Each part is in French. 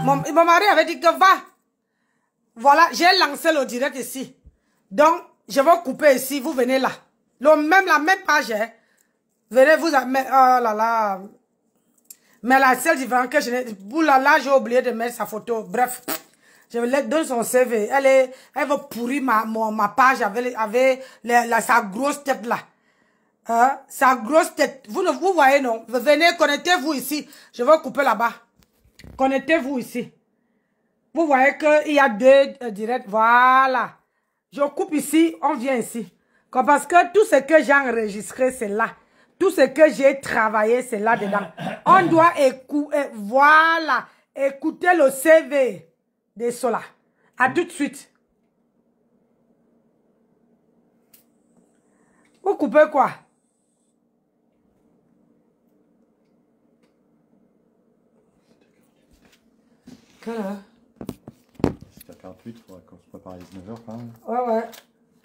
Mon mari avait dit que va. Voilà, j'ai lancé le direct ici. Donc, je vais couper ici, vous venez là. La même page, hein. Venez vous... Mais, oh là là. Mais la seule différence que je n'ai... Là, j'ai oublié de mettre sa photo. Bref, je lui donne son CV. Elle veut pourrir ma page avec sa grosse tête là. Hein? Sa grosse tête. Vous voyez, non? Venez, connectez-vous ici. Je vais couper là-bas. Connectez-vous ici. Vous voyez qu'il y a deux directs. Voilà. Je coupe ici, on vient ici. Parce que tout ce que j'ai enregistré, c'est là. Tout ce que j'ai travaillé, c'est là-dedans. On doit écouter, voilà, écouter le CV de cela. À tout de suite. Vous coupez quoi? Quelle heure? C'est à 48, il faudrait qu'on se prépare à 19h quand même. Ouais.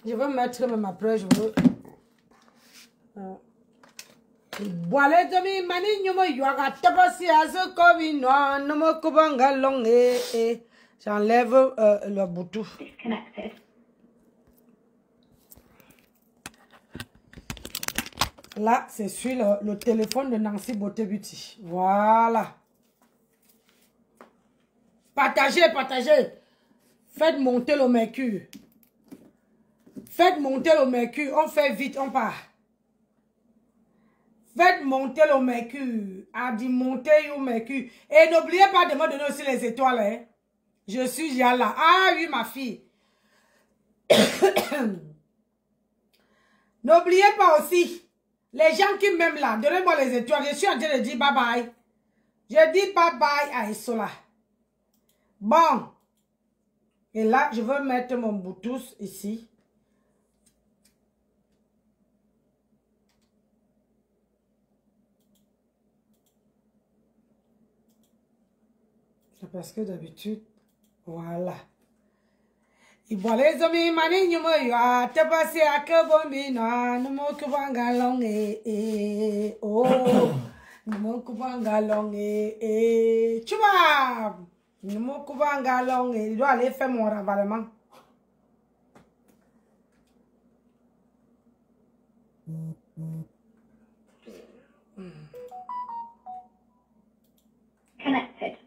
Je vais mettre même après, je veux... Boile de mi mani nyumo yuaga tabasi azo vi no nomo kubanga long j'enlève le bouton. Là, c'est sur le téléphone de Nancy Beauté Beauty. Voilà. Partagez. Faites monter le mercure. Faites monter le mercure. On fait vite, on part. Faites monter le mercure. A dit monter le mercure. Et n'oubliez pas de me donner aussi les étoiles. Hein. Je suis déjà là. Ah oui, ma fille. N'oubliez pas aussi, les gens qui m'aiment là, donnez-moi les étoiles. Je suis en train de dire bye bye. Je dis bye bye à Isola. Bon. Et là, je vais mettre mon Bluetooth ici. Parce que d'habitude, voilà. Il voit les amis, mani, you know, te passer à que bon bina, nous m'en coupons galon oh, nous m'en coupons galon tu vois, nous m'en coupons galon il doit aller faire mon ravalement. Connected.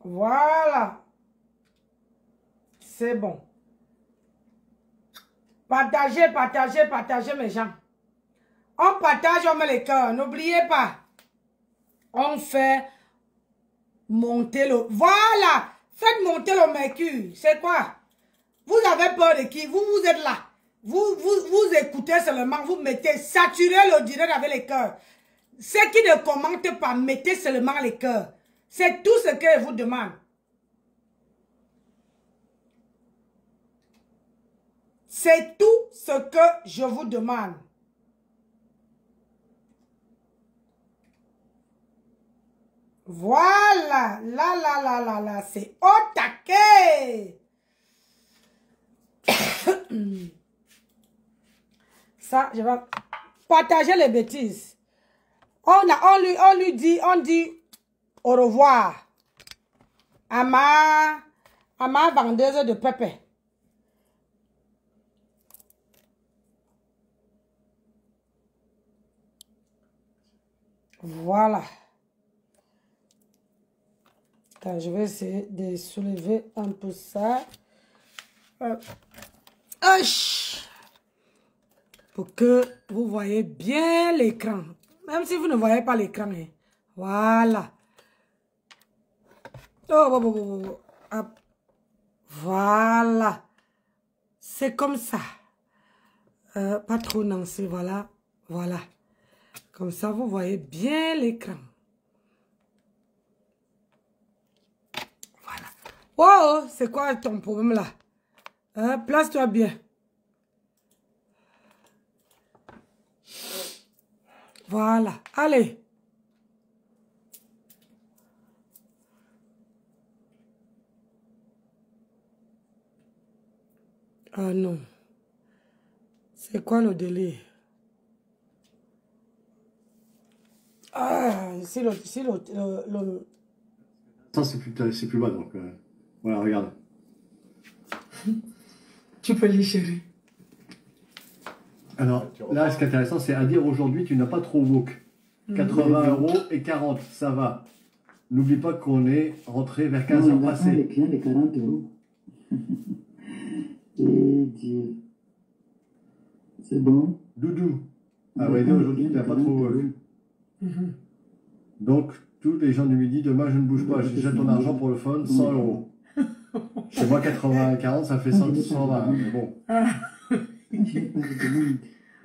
Voilà. C'est bon. Partagez, mes gens. On partage, on met les cœurs. N'oubliez pas. On fait monter le... Voilà. Faites monter le mercure. C'est quoi? Vous avez peur de qui? Vous êtes là. Vous écoutez seulement. Vous mettez, saturez le direct avec les cœurs. Ceux qui ne commentent pas, mettez seulement les cœurs. C'est tout ce que je vous demande. C'est tout ce que je vous demande. Voilà. Là. C'est au taquet. Ça, je vais partager les bêtises. On dit au revoir à ma vendeuse de pépé. Voilà. Quand je vais essayer de soulever un peu ça. Pour que vous voyez bien l'écran. Même si vous ne voyez pas l'écran. Hein. Voilà. Oh. Voilà. C'est comme ça. Pas trop Nancy. Voilà. Comme ça, vous voyez bien l'écran. Voilà. Oh, c'est quoi ton problème là? Place-toi bien. Voilà. Allez. Ah non. C'est quoi le délai? Ah, si le Ça, c'est plus bas, donc voilà, regarde. Tu peux lire, chérie. Alors, là, ce qui est intéressant, c'est à dire aujourd'hui, tu n'as pas trop woke. 80 € et 40, ça va. N'oublie pas qu'on est rentré vers 15 heures passées. Les clients de 40 €. Et Dieu. C'est bon. Doudou. À vrai dire, aujourd'hui, tu n'as pas trop woke. Donc, tous les gens du midi, demain, je ne bouge pas. J'ai déjà ton argent pour le phone, 100 €. Chez moi, 80 et 40, ça fait 120. Mais bon. Je n'ai pas de demande.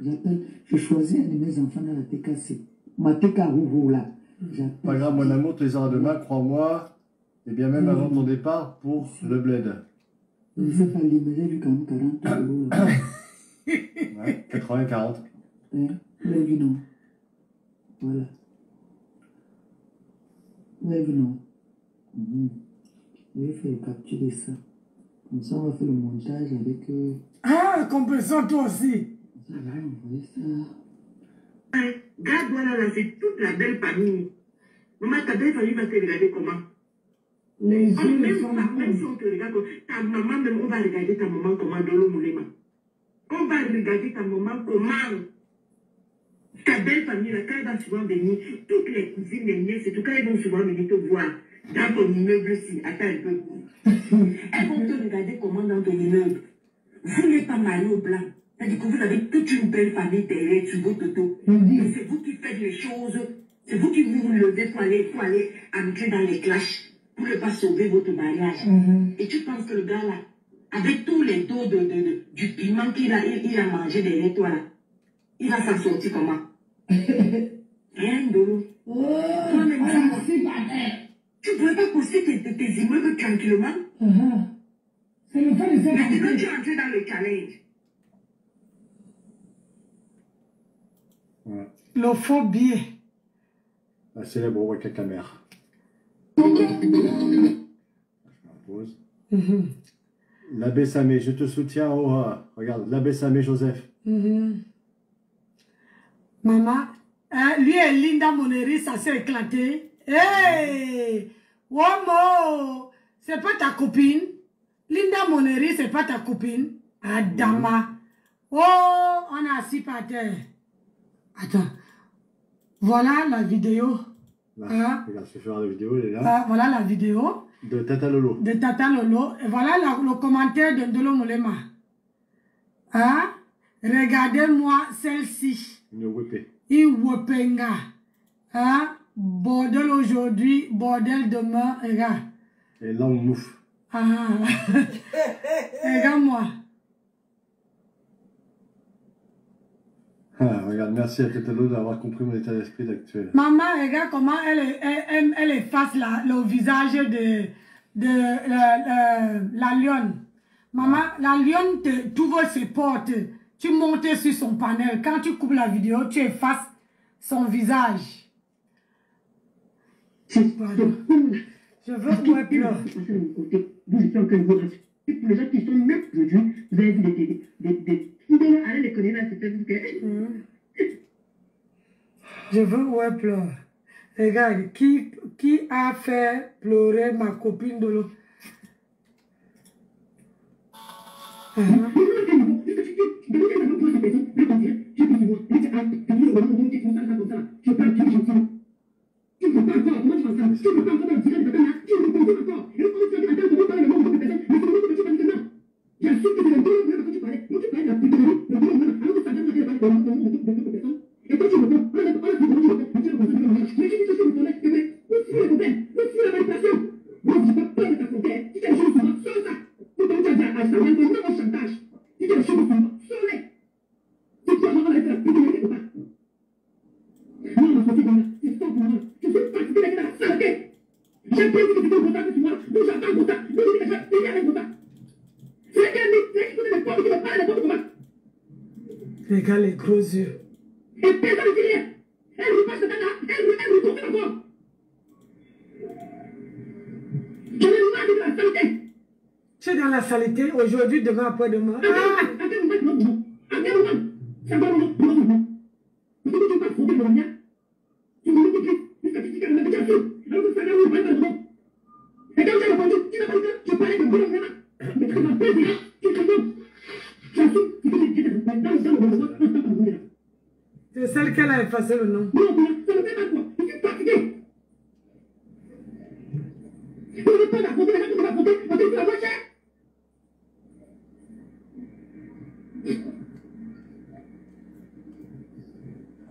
J'appelle. Je choisis un de mes enfants dans la TKC. Ma TK là. Pas grave, mon amour, tu les auras demain, crois-moi. Et bien même avant ton départ pour le bled. Je ne sais pas lire, mais j'ai vu quand même 40 € là. Ouais, 80 et 40. Vous avez vu, non? Voilà. Vous avez vu, non? Je vais faire capturer ça. Comme ça, on va faire le montage avec... Ah, compressant toi aussi. Ça va envoyer ça. Garde-moi là, c'est toute la belle famille. Maman, ta belle famille va te regarder comment? Les yeux ne Même sont même si on te regarde, ta maman, même, on va regarder ta maman comment dans le moulema. On va regarder ta maman comment. Ta belle famille, là, quand elle va souvent venir, toutes les cousines, les nièces, et tout, quand elles vont souvent venir te voir dans ton immeuble-ci, attends un peu. Elles vont te regarder comment dans ton immeuble. Vous n'êtes pas marié au blanc. C'est-à-dire que vous avez toute une belle famille derrière sur votre dos. C'est vous qui faites les choses. C'est vous qui vous levez pour aller entrer dans les clashs, pour ne pas sauver votre mariage. Et tu penses que le gars là, avec tous les dos du piment qu'il a mangé derrière toi là, il va s'en sortir comment? Rien de l'eau. Toi-même, tu ne pourrais pas poster tes immeubles tranquillement? C'est le fait de faire. Maintenant, tu es entré dans le challenge. Ouais. Le faux billet. La célèbre avec la caméra. Je me pose. L'abbé Samé, je te soutiens. Oh, regarde, l'abbé Samé Joseph. Maman, lui et Linda Moneri, ça s'est éclaté. Hey! Womo! C'est pas ta copine? Linda Moneri, c'est pas ta copine? Adama. Oh, on est assis par terre. Attends. Voilà la vidéo. Là, Hein? regarde, je vais faire la vidéo, elle est là. Voilà la vidéo. De Tata Lolo. De Tata Lolo. Et voilà le commentaire de Ndolo Moulema. Hein? Regardez-moi celle-ci. Une wépé. Iwopenga. Hein? Bordel aujourd'hui, bordel demain. Regarde. Et là, on mouffe. Ah. Regarde-moi. Ah, regarde, merci à Tata Lolo d'avoir compris mon état d'esprit actuel. Maman, regarde comment elle efface le visage de la lionne. Maman, la lionne t'ouvre ses portes. Tu montes sur son panel. Quand tu coupes la vidéo, tu effaces son visage. Pardon. Je veux qu'on pleure. Pour les gens qui sont même produits, vous avez vu des allez les connaître là, c'est peut-être que... Je veux ouais pleure. Regarde, qui a fait pleurer ma copine de l'eau? Regarde les gros yeux. Tu es dans la saleté aujourd'hui, demain, après-demain. Ah! C'est celle qu'elle a effacé le nom.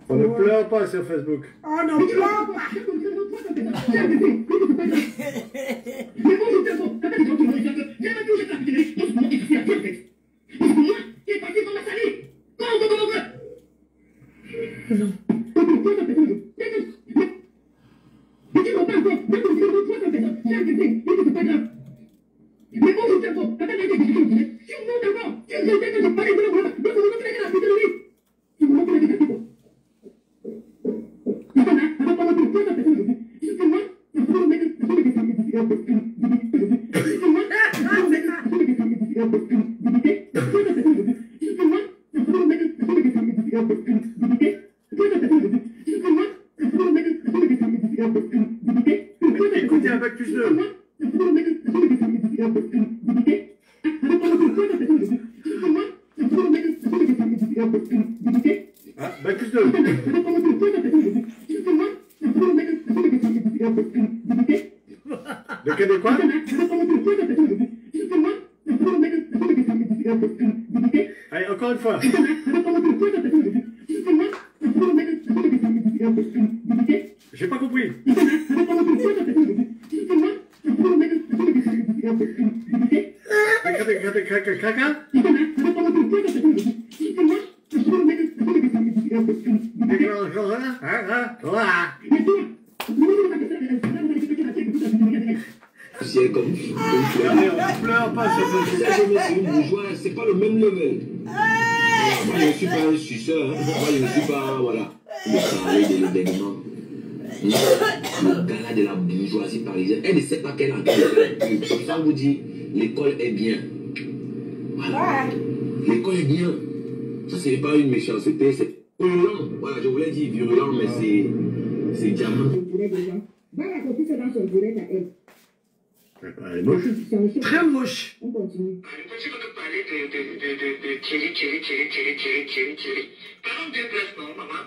On ne pleure pas sur Facebook. On ne pleure pas. Non. Écoutez un bac plus 2. Ah, bac plus 2. De quel est quoi? Allez, encore une fois. J'ai pas compris. Caca? Comme on pleure pas sur Facebook. c'est pas le même level. Moi, je ne suis pas un suceur. Moi, je ne suis pas, voilà. Le parler de l'événement. Le gala de la bourgeoisie parisienne. Elle ne sait pas qu'elle a gagné. Comme ça, on vous dit, l'école est bien. Voilà. L'école est bien. Ça, ce n'est pas une méchanceté, c'est virulent. Voilà, je voulais dire virulent, mais c'est diamant. Va raconter ça dans son direct à elle. Elle est moche. Très moche. On continue. Quand tu veux parler de Thierry. Parlons deux places, non, maman.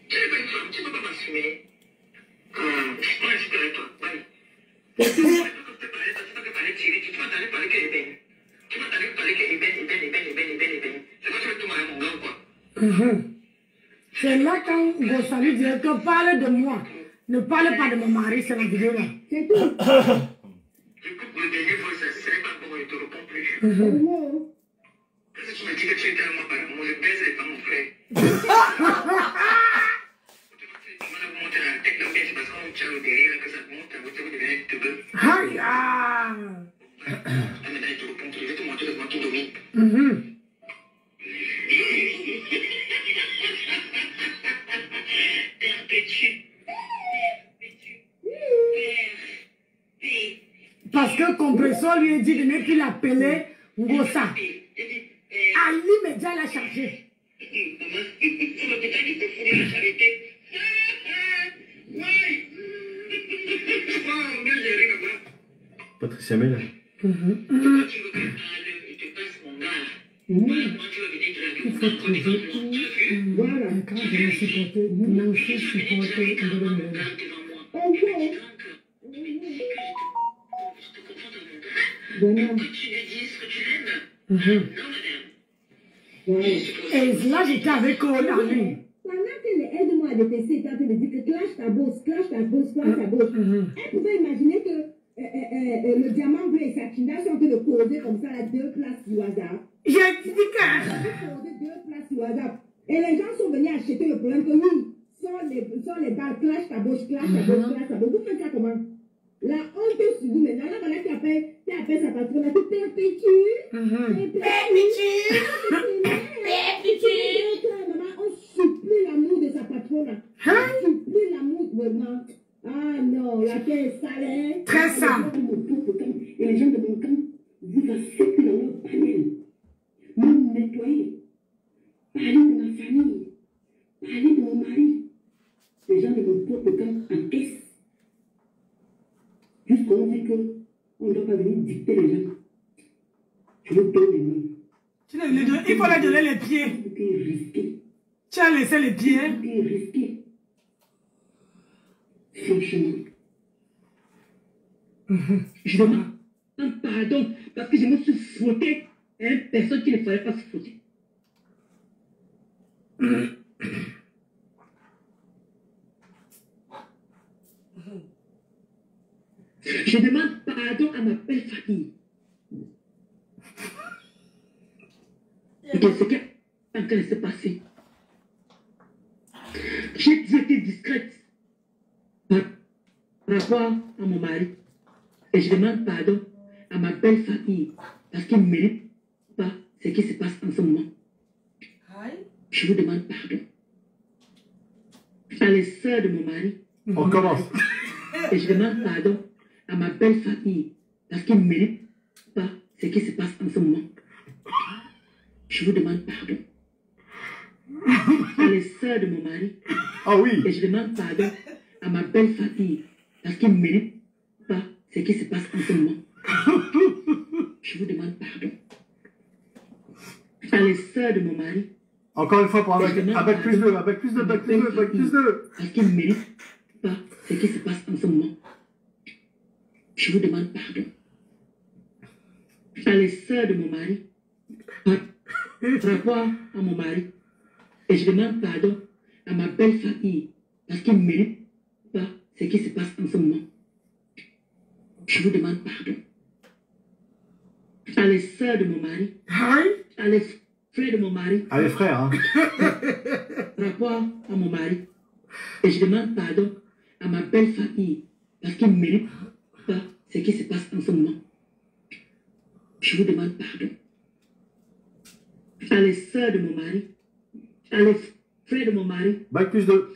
Tu n'es pas une femme, tu ne peux pas m'assumer. Moi, je suis avec toi. Allez. Tu vas parler Thierry, tu vas parler que Eben. Tu vas parler que Eben. C'est quoi tu veux tout marier mon gars, quoi? C'est là quand Gossa lui dit que parle de moi. Ne parle pas de mon mari, c'est la vidéo là. C'est tout. Je coupe le dernier fois, ça ne serait pas bon, je ne te réponds plus. Parce que tu me dis que tu étais à moi par amour, je baise les femmes, mon frère. Monter la tête, c'est parce qu'on tient le derrière, que ça monte, vous devenez de deux. Aïe! Maintenant, je te réponds, je vais te montrer comment tu domines. Père Pétu. Parce que Compressor lui a dit de ne plus l'appeler Ngossa. À l'immédiat, il a chargé. Patricia Mel. Il faut trouver où. Voilà, quand je l'ai supporté, Nancy supportait Et là, j'étais avec eux la nuit. Pendant que les aide-moi à détester étaient en train de dire que clash ta bosse, clash ta bosse, clash ta bosse, elle pouvait imaginer que le diamant bleu et sa kinda sont en train de poser comme ça à deux places du hasard. J'ai dit que... Poser deux places du hasard. Et les gens sont venus acheter le problème que oui, sont les balles, clash ta bosse, clash ta bosse, clash ta bosse. Vous faites ça comment? La honte sur vous maintenant, là, voilà, tu appelles sa patronne, tu t'es pétu. Maman, on supplie l'amour de sa patronne. On supplie l'amour vraiment. Ah non, la terre est sale. Très sale. Et les gens de mon camp, vous acceptez dans leur panel. Nous nettoyer. Parler de ma famille. Parler de mon mari. Les gens de mon propre camp encaissent. Jusqu'on dit que on ne dois pas venir dicter les gens. Je veux donner les noms. Il faut leur donner les pieds. Tout est risqué. Tu as laissé les pieds. Tout est risqué. Franchement. Je demande un pardon parce que je me suis frotté à une personne qui ne fallait pas se frotter. Je demande pardon à ma belle famille. Et ce qui est en train de se passer. J'ai été discrète par rapport à mon mari. Et je demande pardon à ma belle famille parce qu'ils ne méritent pas ce qui se passe en ce moment. Je vous demande pardon. À les sœurs de mon mari. On commence. Et je demande pardon à ma belle famille parce qu'ils ne méritent pas ce qui se passe en ce moment. Je vous demande pardon. À les sœurs de mon mari. Ah oui. Et je demande pardon à ma belle famille parce qu'ils ne méritent pas ce qui se passe en ce moment. Je vous demande pardon. À les sœurs de mon mari. Encore une fois, pour avec plus de, avec plus de. Parce qu'ils ne méritent pas ce qui se passe en ce moment. Je vous demande pardon. À les sœurs de mon mari. Par rapport à mon mari. Et je demande pardon à ma belle famille parce qu'ils ne méritent pas ce qui se passe en ce moment. Je vous demande pardon. À les sœurs de mon mari. À les frères de mon mari. À les frères, hein. Par rapport à mon mari. Et je demande pardon à ma belle famille parce qu'ils ne méritent pas ce qui se passe en ce moment. Je vous demande pardon. À les sœurs de mon mari. À les frères de mon mari. Bac plus 2.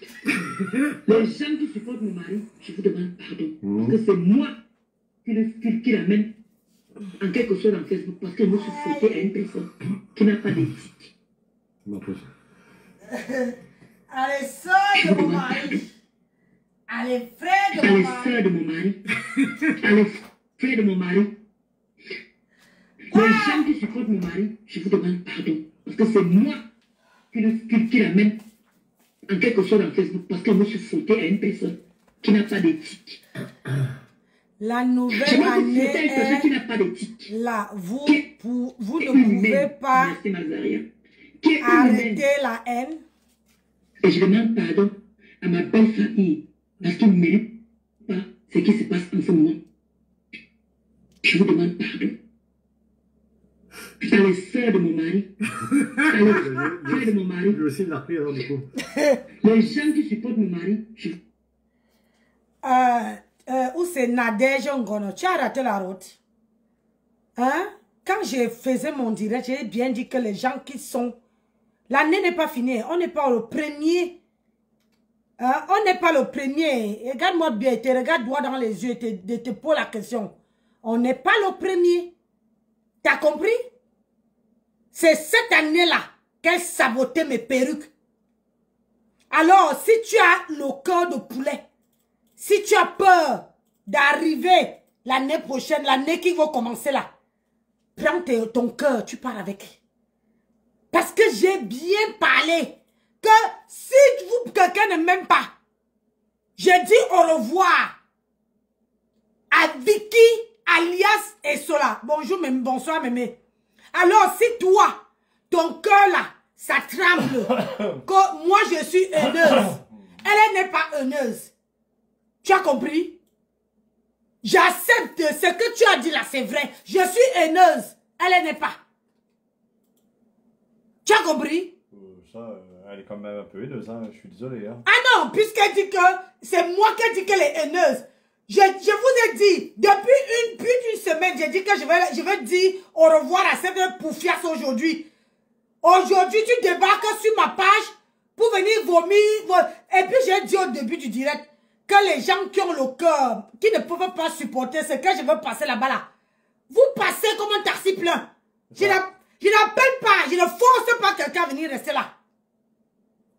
Les gens qui supportent mon mari, je vous demande pardon. Parce que c'est moi qui l'amène en quelque sorte dans Facebook parce que je me suis foutu à une personne qui n'a pas d'éthique. À les sœurs de mon mari. À les frères de mon mari. À les sœurs de mon mari. À les frères de mon mari. Les gens qui supportent mon mari, je vous demande pardon. Parce que c'est moi qui l'amène en quelque sorte dans Facebook parce que je me suis foutu à une personne qui n'a pas d'éthique. La nouvelle année est là, vous ne pouvez pas arrêter la haine. Et je demande pardon à ma belle famille parce qu'ils ne méritent pas ce qui se passe en ce moment. Je vous demande pardon. À les sœurs de mon mari. À les frères de mon mari. Lui aussi, il l'a repris alors du coup. Les gens qui supportent mon mari. Où c'est Nadège Ngono, tu as raté la route. Hein? Quand je faisais mon direct, j'ai bien dit que les gens qui sont... L'année n'est pas finie, on n'est pas le premier. On n'est pas le premier. Regarde-moi bien, regarde-moi dans les yeux et te pose la question. On n'est pas le premier. T'as compris? C'est cette année-là qu'elle sabotait mes perruques. Alors, si tu as le cœur de poulet, si tu as peur d'arriver l'année prochaine, l'année qui va commencer là, prends ton cœur, tu pars avec. Parce que j'ai bien parlé que si quelqu'un ne m'aime pas, j'ai dit au revoir à Vicky, alias Esola. Bonjour, bonsoir, mémé. Alors, si toi, ton cœur là, ça tremble, que moi je suis haineuse, elle n'est pas haineuse. Tu as compris? J'accepte ce que tu as dit là, c'est vrai. Je suis haineuse, elle n'est pas. Tu as compris? Ça, elle est quand même un peu haineuse, hein. Je suis désolé. Hein. Ah non, puisqu'elle dit que c'est moi qui ai dit qu'elle est haineuse. Je vous ai dit, depuis plus d'une semaine, j'ai dit que je vais dire au revoir à cette poufiasse aujourd'hui. Aujourd'hui, tu débarques sur ma page pour venir vomir. Et puis, j'ai dit au début du direct que les gens qui ont le cœur, qui ne peuvent pas supporter ce que je veux passer là-bas là, vous passez comme un taxi plein. Je n'appelle pas, je ne force pas quelqu'un à venir rester là.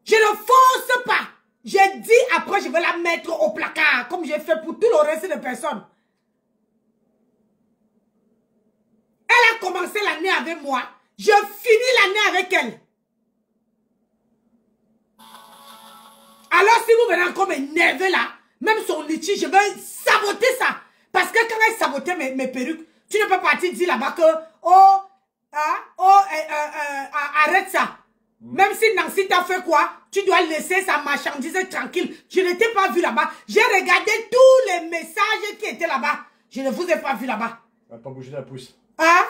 Je ne force pas. J'ai dit après, je vais la mettre au placard, comme j'ai fait pour tout le reste des personnes. commencé l'année avec moi, je finis l'année avec elle. Alors si vous venez encore m'énerver là, même son litige, je vais saboter ça. Parce que quand elle sabotait mes perruques, tu ne peux pas dire là-bas que, arrête ça. Même si Nancy t'a fait quoi, tu dois laisser sa marchandise tranquille. Je ne t'ai pas vu là-bas. J'ai regardé tous les messages qui étaient là-bas. Je ne vous ai pas vu là-bas. On va pas bouger la pouce. Hein?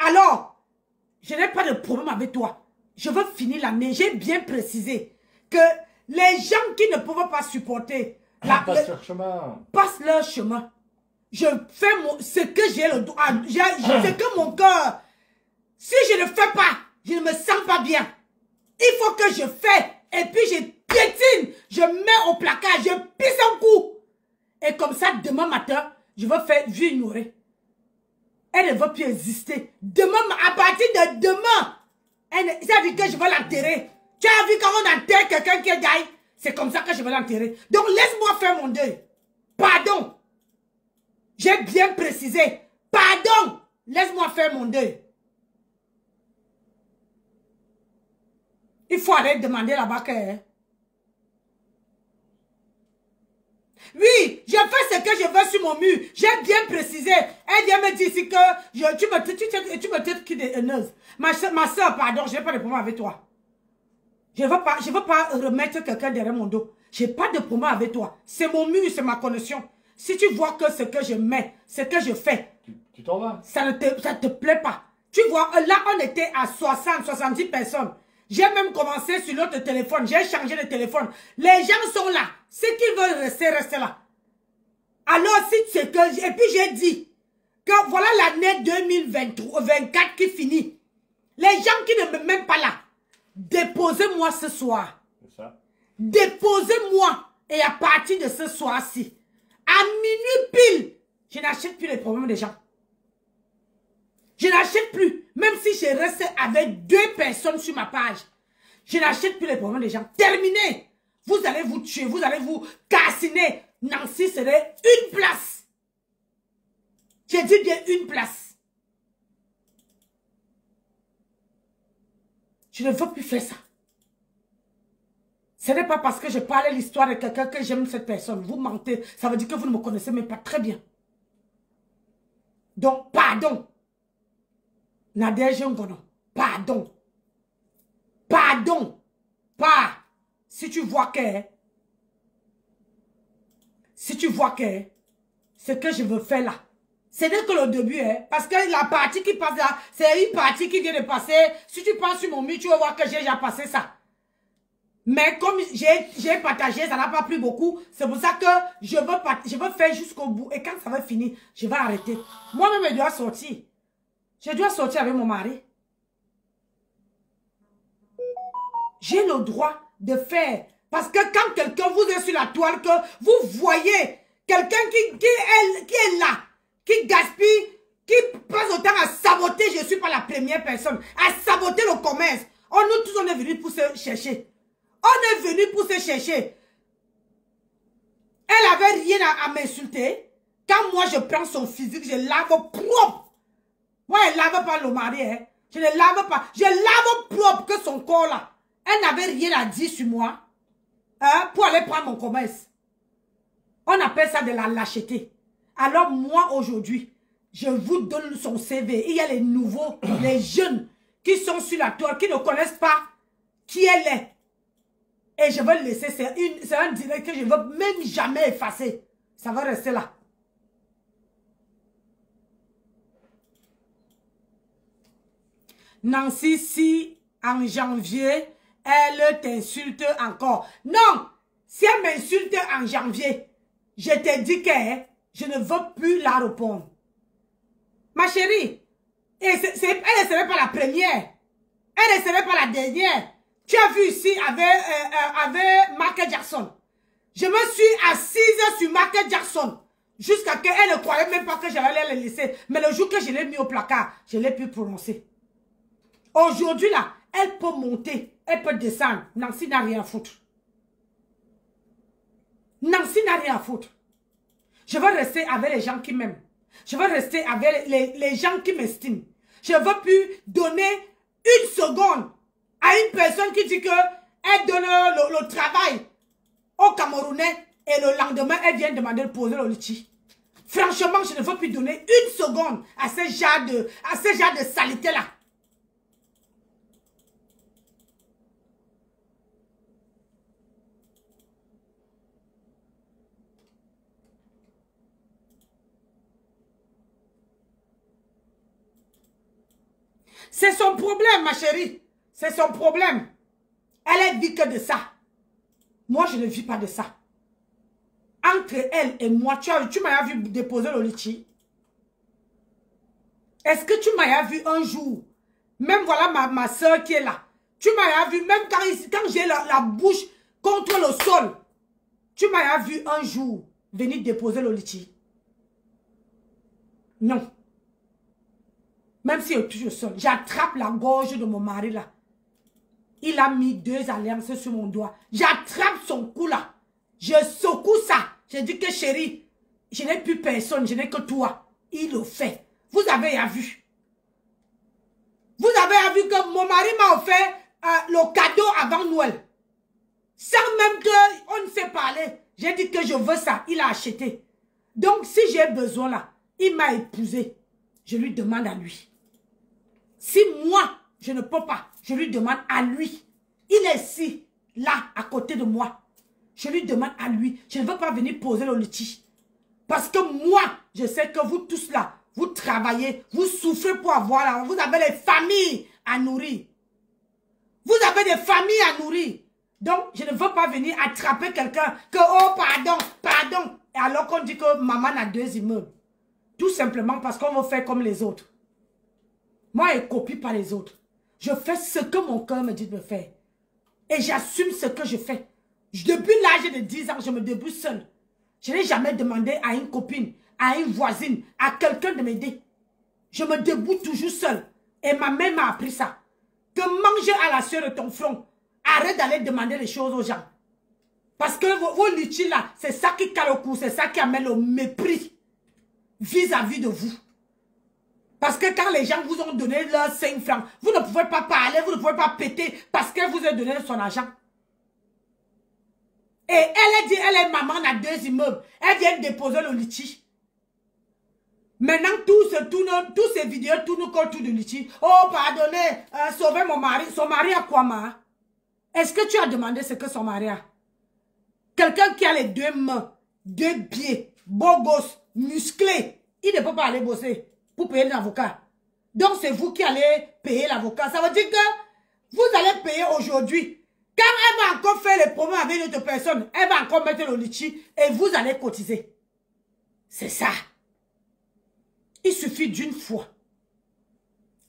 Alors, je n'ai pas de problème avec toi. Je veux finir l'année. J'ai bien précisé que les gens qui ne peuvent pas supporter Passe leur chemin. Passent leur chemin. Je fais ce que j'ai le droit. Ce que mon cœur. Si je ne fais pas, je ne me sens pas bien. Il faut que je fais. Et puis je piétine. Je mets au placard. Je pisse un coup. Et comme ça, demain matin, je vais faire vie ignorée. Elle ne va plus exister. Demain, à partir de demain, ça dit que je vais l'enterrer. Tu as vu quand on enterre quelqu'un qui est gaï? C'est comme ça que je vais l'enterrer. Donc laisse-moi faire mon deuil. Pardon. J'ai bien précisé. Pardon. Laisse-moi faire mon deuil. Il faut arrêter de demander là-bas que... Oui, je fais ce que je veux sur mon mur. J'ai bien précisé. Elle vient me dire ici que tu me traites qui des haineuses. Ma soeur, pardon, je n'ai pas de problème avec toi. Je ne veux pas remettre quelqu'un derrière mon dos. Je n'ai pas de problème avec toi. C'est mon mur, c'est ma connexion. Si tu vois que ce que je mets, ce que je fais, tu t'en vas. Ça ne te plaît pas. Tu vois, là, on était à 60, 70 personnes. J'ai même commencé sur l'autre téléphone. J'ai changé de téléphone. Les gens sont là. Ceux qui veulent rester là. Alors, si c'est que... Et puis, j'ai dit que voilà l'année 2024 qui finit. Les gens qui ne me mènent pas là, déposez-moi ce soir. C'est ça. Déposez-moi. Et à partir de ce soir-ci, à minuit pile, je n'achète plus les problèmes des gens. Je n'achète plus. Même si je reste avec 2 personnes sur ma page, je n'achète plus les problèmes des gens. Terminé. Vous allez vous tuer, vous allez vous cassiner. Nancy serait une place. J'ai dit bien une place. Je ne veux plus faire ça. Ce n'est pas parce que je parle l'histoire de quelqu'un que j'aime cette personne. Vous mentez. Ça veut dire que vous ne me connaissez même pas très bien. Donc, pardon. Nadège Ngono. Pardon. Pardon. Pas. Si tu vois que... Si tu vois que... Ce que je veux faire là. Ce n'est que le début, hein. Parce que la partie qui passe là, c'est une partie qui vient de passer. Si tu passes sur mon mur, tu vas voir que j'ai déjà passé ça. Mais comme j'ai partagé, ça n'a pas plu beaucoup. C'est pour ça que je veux faire jusqu'au bout. Et quand ça va finir, je vais arrêter. Moi-même, je dois sortir. Je dois sortir avec mon mari. J'ai le droit de faire. Parce que quand quelqu'un vous est sur la toile, que vous voyez quelqu'un qui est là, qui gaspille, qui passe autant à saboter, je ne suis pas la première personne, à saboter le commerce. Nous tous, on est venus pour se chercher. On est venus pour se chercher. Elle avait rien à m'insulter. Quand moi, je prends son physique, je lave propre. Moi, elle ne lave pas le mari. Hein. Je ne lave pas. Je lave propre que son corps là. Elle n'avait rien à dire sur moi. Hein, pour aller prendre mon commerce. On appelle ça de la lâcheté. Alors moi, aujourd'hui, je vous donne son CV. Il y a les nouveaux, les jeunes qui sont sur la toile, qui ne connaissent pas qui elle est. Et je vais le laisser. C'est un direct que je ne veux même jamais effacer. Ça va rester là. Nancy, si en janvier, elle t'insulte encore. Non, si elle m'insulte en janvier, je te dis que je ne veux plus la répondre. Ma chérie, elle ne serait pas la première. Elle ne serait pas la dernière. Tu as vu ici avec Michael Jackson. Je me suis assise sur Michael Jackson. Jusqu'à ce qu'elle ne croyait même pas que j'allais le laisser. Mais le jour que je l'ai mis au placard, je l'ai pu prononcer. Aujourd'hui là, elle peut monter, elle peut descendre. Nancy n'a rien à foutre. Nancy n'a rien à foutre. Je veux rester avec les gens qui m'aiment. Je veux rester avec les gens qui m'estiment. Je ne veux plus donner une seconde à une personne qui dit qu'elle donne le travail au Camerounais et le lendemain, elle vient demander de poser le litchi. Franchement, je ne veux plus donner une seconde à ce genre de saleté-là. C'est son problème, ma chérie. C'est son problème. Elle ne vit que de ça. Moi, je ne vis pas de ça. Entre elle et moi, tu m'as vu déposer le litchi. Est-ce que tu m'as vu un jour? Même voilà ma soeur qui est là. Tu m'as vu, même quand j'ai la bouche contre le sol. Tu m'as vu un jour venir déposer le litchi. Non. Même si je touche le sol, j'attrape la gorge de mon mari là. Il a mis 2 alliances sur mon doigt. J'attrape son cou là. Je secoue ça. Je dis que chérie, je n'ai plus personne, je n'ai que toi. Il le fait. Vous avez vu. Vous avez vu que mon mari m'a offert le cadeau avant Noël. Sans même qu'on ne s'est parlé. J'ai dit que je veux ça. Il a acheté. Donc si j'ai besoin là, il m'a épousé. Je lui demande à lui. Si moi, je ne peux pas, je lui demande à lui. Il est ici, là, à côté de moi. Je lui demande à lui. Je ne veux pas venir poser le litchi. Parce que moi, je sais que vous tous là, vous travaillez, vous souffrez pour avoir là. Vous avez des familles à nourrir. Vous avez des familles à nourrir. Donc, je ne veux pas venir attraper quelqu'un que, oh, pardon, pardon. Et alors qu'on dit que maman a 2 immeubles. Tout simplement parce qu'on veut faire comme les autres. Moi, je ne copie pas les autres. Je fais ce que mon cœur me dit de faire. Et j'assume ce que je fais. Depuis l'âge de 10 ans, je me débrouille seule. Je n'ai jamais demandé à une copine, à une voisine, à quelqu'un de m'aider. Je me débrouille toujours seule. Et ma mère m'a appris ça. Que manger à la sueur de ton front. Arrête d'aller demander les choses aux gens. Parce que vos litchis là, c'est ça qui cale au cou, c'est ça qui amène le mépris vis-à-vis de vous. Parce que quand les gens vous ont donné leurs 5 francs, vous ne pouvez pas parler, vous ne pouvez pas péter parce qu'elle vous a donné son argent. Et elle a dit, elle est maman, on a 2 immeubles. Elle vient déposer le litchi. Maintenant, tous ces vidéos tournent autour du litchi. Oh, pardonnez, sauvez mon mari. Son mari a quoi, ma? Est-ce que tu as demandé ce que son mari a? Quelqu'un qui a les 2 mains, 2 pieds, beau gosse, musclé, il ne peut pas aller bosser pour payer l'avocat. Donc, c'est vous qui allez payer l'avocat. Ça veut dire que vous allez payer aujourd'hui. Quand elle va encore faire les problèmes avec d'autres personnes, elle va encore mettre le litchi et vous allez cotiser. C'est ça. Il suffit d'une fois.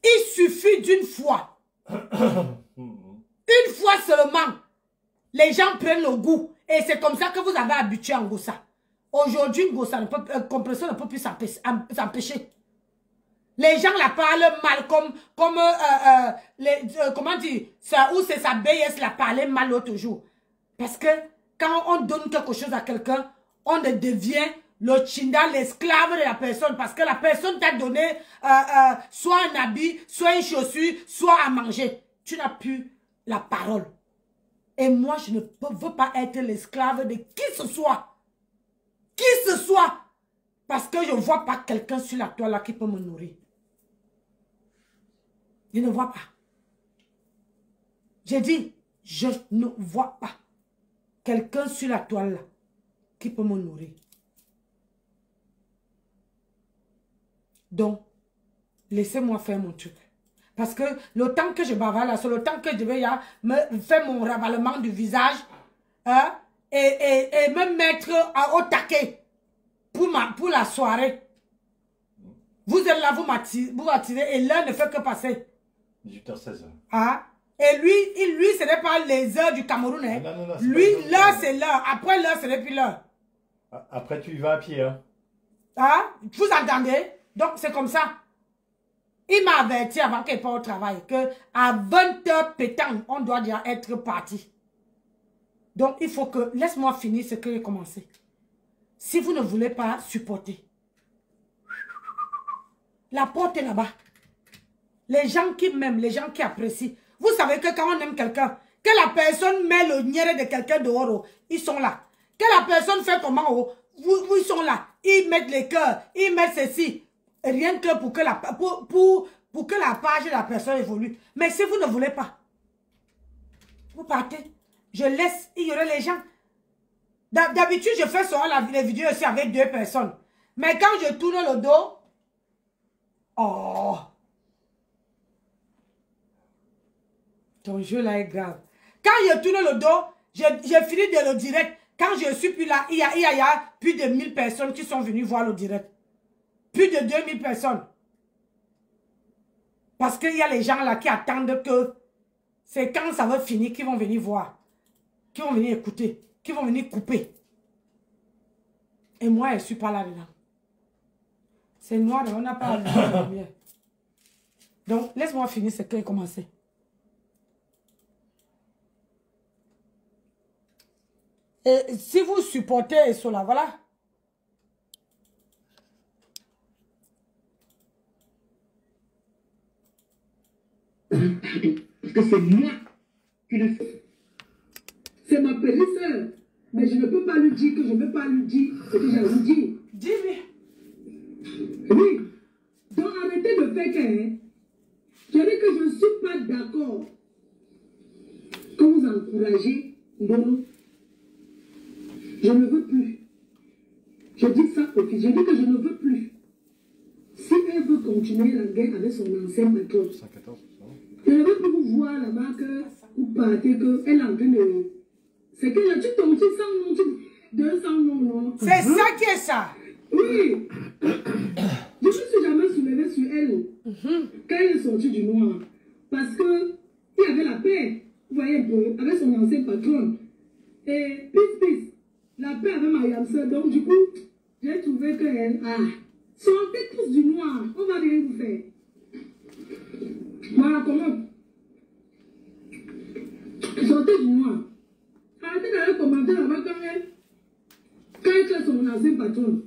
Il suffit d'une fois. Une fois seulement, les gens prennent le goût. Et c'est comme ça que vous avez habitué en Gossa. Aujourd'hui, Gossa, compresseur ne peut plus s'empêcher. Les gens la parlent mal comme comment dire, ou c'est sa BS la parlait mal l'autre jour. Parce que quand on donne quelque chose à quelqu'un, on devient le chinda, l'esclave de la personne. Parce que la personne t'a donné soit un habit, soit une chaussure, soit à manger. Tu n'as plus la parole. Et moi, je ne veux pas être l'esclave de qui ce soit. Qui ce soit. Parce que je ne vois pas quelqu'un sur la toile là qui peut me nourrir. Je ne vois pas. J'ai dit, je ne vois pas quelqu'un sur la toile là qui peut me nourrir. Donc, laissez-moi faire mon truc. Parce que le temps que je bavale là, c'est le temps que je vais me faire mon ravalement du visage hein, et me mettre au taquet pour la soirée. Vous êtes là, vous m'attirez et l'heure ne fait que passer. 18h, 16h. Ah, et lui, ce n'est pas les heures du Cameroun. Hein. Non, lui, l'heure, c'est l'heure. Après l'heure, ce n'est plus l'heure. Après, tu y vas à pied. Hein. Ah, vous entendez? Donc, c'est comme ça. Il m'a averti avant qu'il parte au travail que à 20h pétant, on doit déjà être parti. Donc, il faut que... Laisse-moi finir ce que j'ai commencé. Si vous ne voulez pas supporter, La porte est là-bas. Les gens qui m'aiment, les gens qui apprécient. Vous savez que quand on aime quelqu'un, que la personne met le nière de quelqu'un dehors, ils sont là. Que la personne fait comment, ils sont là. Ils mettent les cœurs, ils mettent ceci. Rien que pour que la page de la personne évolue. Mais si vous ne voulez pas, vous partez. Je laisse ignorer les gens. D'habitude, je fais souvent les vidéos aussi avec 2 personnes. Mais quand je tourne le dos, oh, ton jeu là est grave. Quand je tourne le dos, j'ai fini de le direct. Quand je suis plus là, il y a plus de 1000 personnes qui sont venues voir le direct. Plus de 2000 personnes. Parce qu'il y a les gens là qui attendent que c'est quand ça va finir qu'ils vont venir voir. Qui vont venir écouter. Qui vont venir couper. Et moi, je ne suis pas là-dedans. C'est noir, on n'a pas la lumière. Donc, laisse-moi finir ce qui a commencé. Et si vous supportez cela, voilà. Parce que c'est moi qui le fais. C'est ma petite soeur. Mais je ne peux pas lui dire que je ne veux pas lui dire ce que j'ai à lui dire. Dis-lui. Oui. Donc arrêtez de faire que... Je dis que je ne suis pas d'accord que vous encouragez Lolo. Je ne veux plus. Je dis ça au fils. Je dis que je ne veux plus. Si elle veut continuer la guerre avec son ancien patron, 114, je ne veux plus vous voir là-bas que vous partez, qu'elle est en train de... C'est que tu tombes 100 noms, 200 noms, non? C'est ça qui est ça. Oui. Je ne me suis jamais soulevée sur elle quand elle est sortie du noir. Parce que il y avait la paix, vous voyez un peu, avec son ancien patron. Et pisse, la paix avec Mariam Sœur. Donc du coup, j'ai trouvé qu'elle... sortez tous du noir, on va rien vous faire. Voilà comment. Sortez du noir. Arrêtez d'aller commenter là-bas quand elle fait son ancien patron.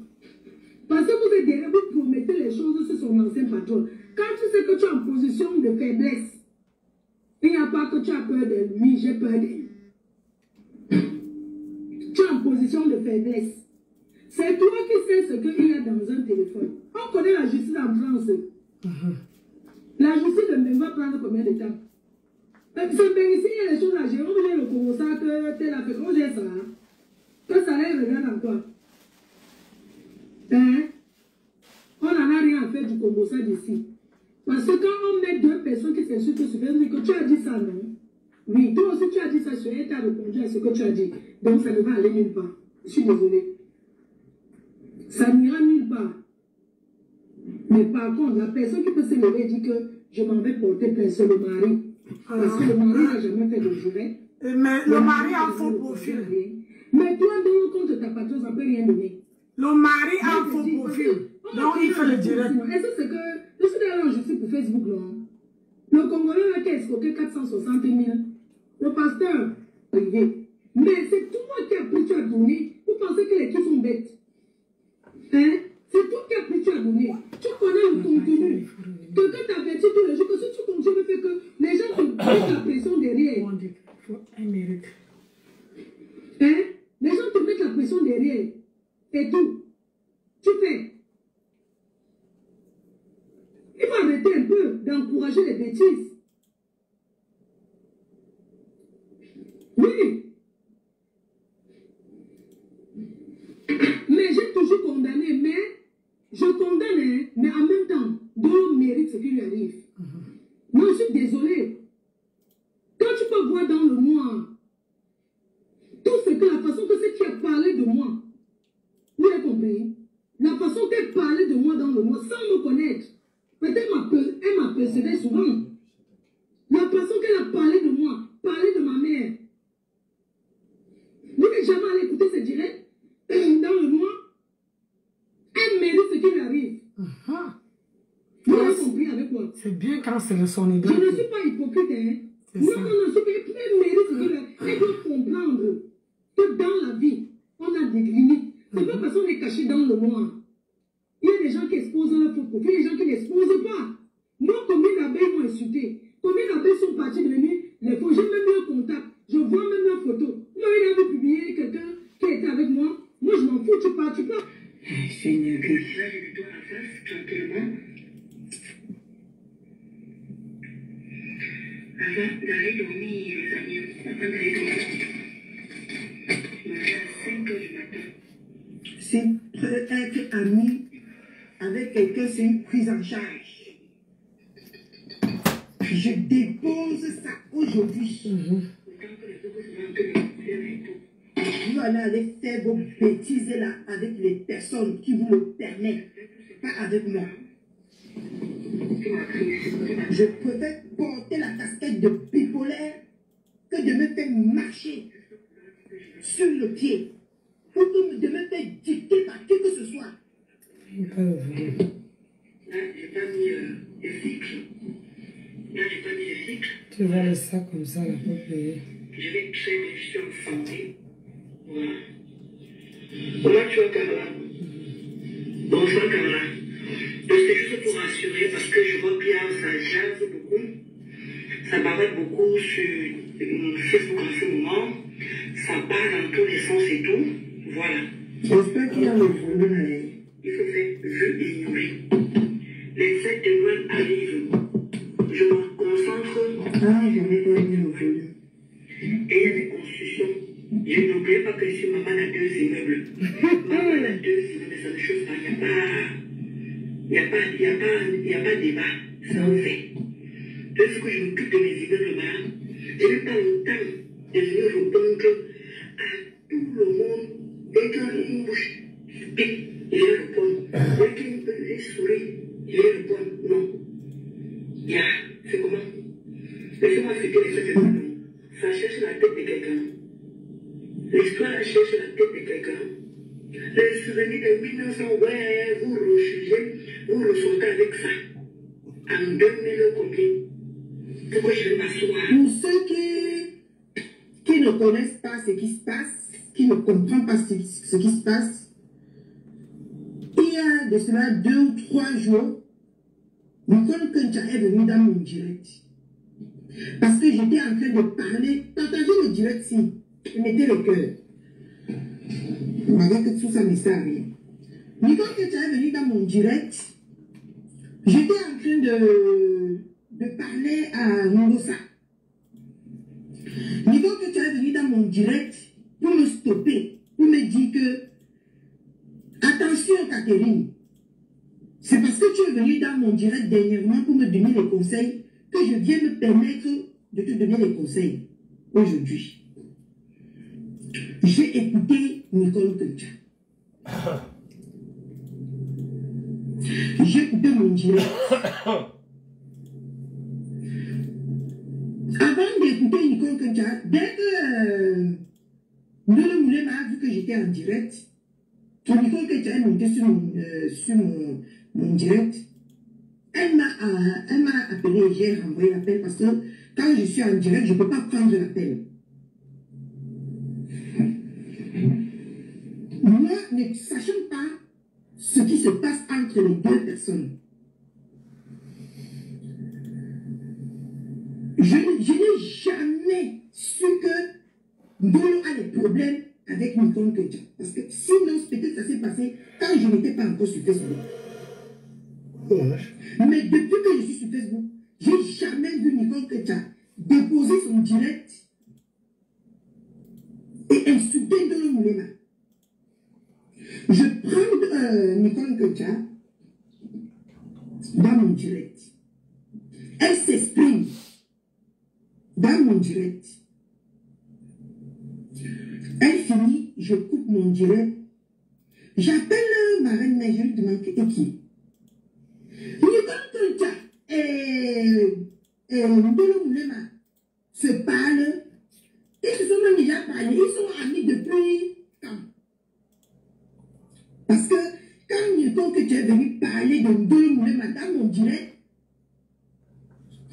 Parce que vous êtes derrière, vous promettez les choses sur son ancien patron. Quand tu sais que tu es en position de faiblesse, il n'y a pas que tu as peur de lui, j'ai peur d'elle. Tu es en position de faiblesse. C'est toi qui sais ce qu'il y a dans un téléphone. On connaît la justice en France. La justice ne va prendre combien de temps? C'est bien ici, il y a les choses à gérer. On vient le commencer que tel a fait. Comment j'ai ça? Que ça les regarde en toi. Hein? On n'en a rien à faire du commencer d'ici. Parce que quand on met 2 personnes qui s'insultent sur Facebook, que tu as dit ça, non? Oui, toi aussi tu as dit ça sur elle, tu as répondu à ce que tu as dit. Donc ça ne va aller nulle part. Je suis désolée. Ça n'ira nulle part. Mais par contre, la personne qui peut se lever et dire que je m'en vais porter plainte, c'est le mari. Parce que le mari n'a jamais fait de juré. Mais le mari a un faux profil. Mais toi, donc, contre ta patronne, ça ne peut rien donner. Le mari a un faux profil. Donc, il fait le direct. Est-ce que c'est que... Je suis d'ailleurs en justice pour Facebook, non? Le Congolais qui a escroqué 460 000. Le pasteur, privé. Mais c'est toi qui as pris, tu as donné. Vous pensez que les trucs sont bêtes? Hein? C'est toi qui as pris, tu as donné. Tu connais le contenu. Quelqu'un t'avertit tous les jours que si tu continues de faire que les gens te mettent la pression derrière. Hein? Les gens te mettent la pression derrière. Et tout. Tu fais. Il faut arrêter un peu d'encourager les bêtises. Oui. Mais j'ai toujours condamné, mais je condamne, mais en même temps, Dolo mérite ce qui lui arrive. Moi, je suis désolée. Quand tu peux voir dans le noir, tout ce que la façon que c'est qui a parlé de moi, vous avez compris? La façon qu'elle parlait de moi dans le noir, sans me connaître, peut-être elle m'a persévéré souvent. La façon qu'elle a parlé de moi, parlé de ma mère. Vous n'êtes jamais allé écouter ce direct dans le noir? Elle mérite ce qui lui arrive. Vous avez compris avec moi? C'est bien quand c'est le son idée. Je ne suis pas hypocrite, hein? Non, elle mérite ce qui lui arrive. Elle doit comprendre que dans la vie, on a des limites. C'est pas parce qu'on est caché dans le noir. Il y a les gens qui exposent leur photo, puis les gens qui n'exposent pas. Moi, combien d'abeilles m'ont insulté? Combien d'abeilles sont partis devenir les faux? J'ai même eu un contact. Je vois même leurs photos. Moi, il avait publié quelqu'un qui était avec moi. Moi, je m'en fous, tu pars, tu pars. Seigneur, là, je lui dois la face tranquillement. Avant d'aller dormir, les amis, avant d'aller dormir, je me lève à 5 heures du matin. C'est être ami avec quelqu'un, c'est une prise en charge. Je dépose ça aujourd'hui. Vous allez aller faire vos bêtises là avec les personnes qui vous le permettent, pas avec moi. Je préfère porter la casquette de bipolaire que de me faire marcher sur le pied ou de me faire dicter par qui que ce soit. Là, j'ai pas mis les cycles. Là, j'ai pas mis les cycles. Tu vas le ça comme ça, la peut payer. Je vais très bien, je suis en santé. Voilà. Comment tu vas, Carla? Bonsoir, Carla. Donc, c'est juste pour rassurer parce que je vois bien, ça jase beaucoup. Ça bavarde beaucoup sur Facebook en ce moment. Ça parle dans tous les sens et tout. Voilà. J'espère qu'il y a le volume. Il faut faire vue et ignorer. Les fêtes de Noël arrivent. Je me concentre. Ah, je n'ai pas mis le volume. Et il y a des constructions. Je n'oubliez pas que ici, maman a 2 immeubles. Maman a 2 immeubles, ça ne chose pas. Il n'y a pas de débat. C'est un fait. Lorsque je m'occupe de mes immeubles là, je n'ai pas le temps de venir répondre à tout le monde. Et quand une bouche pique, il va répondre. Et quand une petite souris, il va répondre. Non. C'est comment? Laissez-moi citer les faits de Manon. Ça cherche la tête de quelqu'un. L'histoire cherche la tête de quelqu'un. Les souvenirs de 1900, ouais, vous refusez, vous ressortez avec ça. En 2000 combien? Pourquoi je vais m'asseoir? Pour ceux qui ne connaissent pas ce qui se passe, qui ne comprennent pas ce qui se passe, il y a de cela 2 ou 3 jours, Nicole Kencha est venue dans mon direct. Parce que j'étais en train de parler, partager le direct si, mettez le cœur. Avec tout ça, mais ça rien. Nicole Kencha est venue dans mon direct. J'étais en train de parler à Ngosa. Nicole Kencha est venue dans mon direct pour me stopper, pour me dire que attention Catherine, c'est parce que tu es venu dans mon direct dernièrement pour me donner les conseils que je viens me permettre de te donner les conseils aujourd'hui. J'ai écouté Nicole Kencha. J'ai écouté mon direct. Avant d'écouter Nicole Kencha, dès que Ndolo Moulema a vu que j'étais en direct, Nicole Kencha est montée sur mon direct. Elle m'a appelé et j'ai renvoyé l'appel parce que quand je suis en direct, je ne peux pas prendre l'appel. Moi, ne sachant pas ce qui se passe entre les 2 personnes, je n'ai jamais su que Ndolo a des problèmes avec Nicole Kencha. Parce que sinon, peut-être ça s'est passé quand je n'étais pas encore sur Facebook. Mais depuis que je suis sur Facebook, je n'ai jamais vu Nicole Kencha déposer son direct et insulter Ndolo Moulema. Je prends Nicole Kencha dans mon direct. Elle s'exprime dans mon direct. Elle finit, je coupe mon direct. J'appelle ma reine, mais je lui demande qui. Nicole Kencha et Ndolo Moulema se parlent. Ils se sont même déjà parlé. Ils sont amis depuis quand? Parce que quand Nicole Kencha est venu parler de Ndolo Moulema dans mon direct,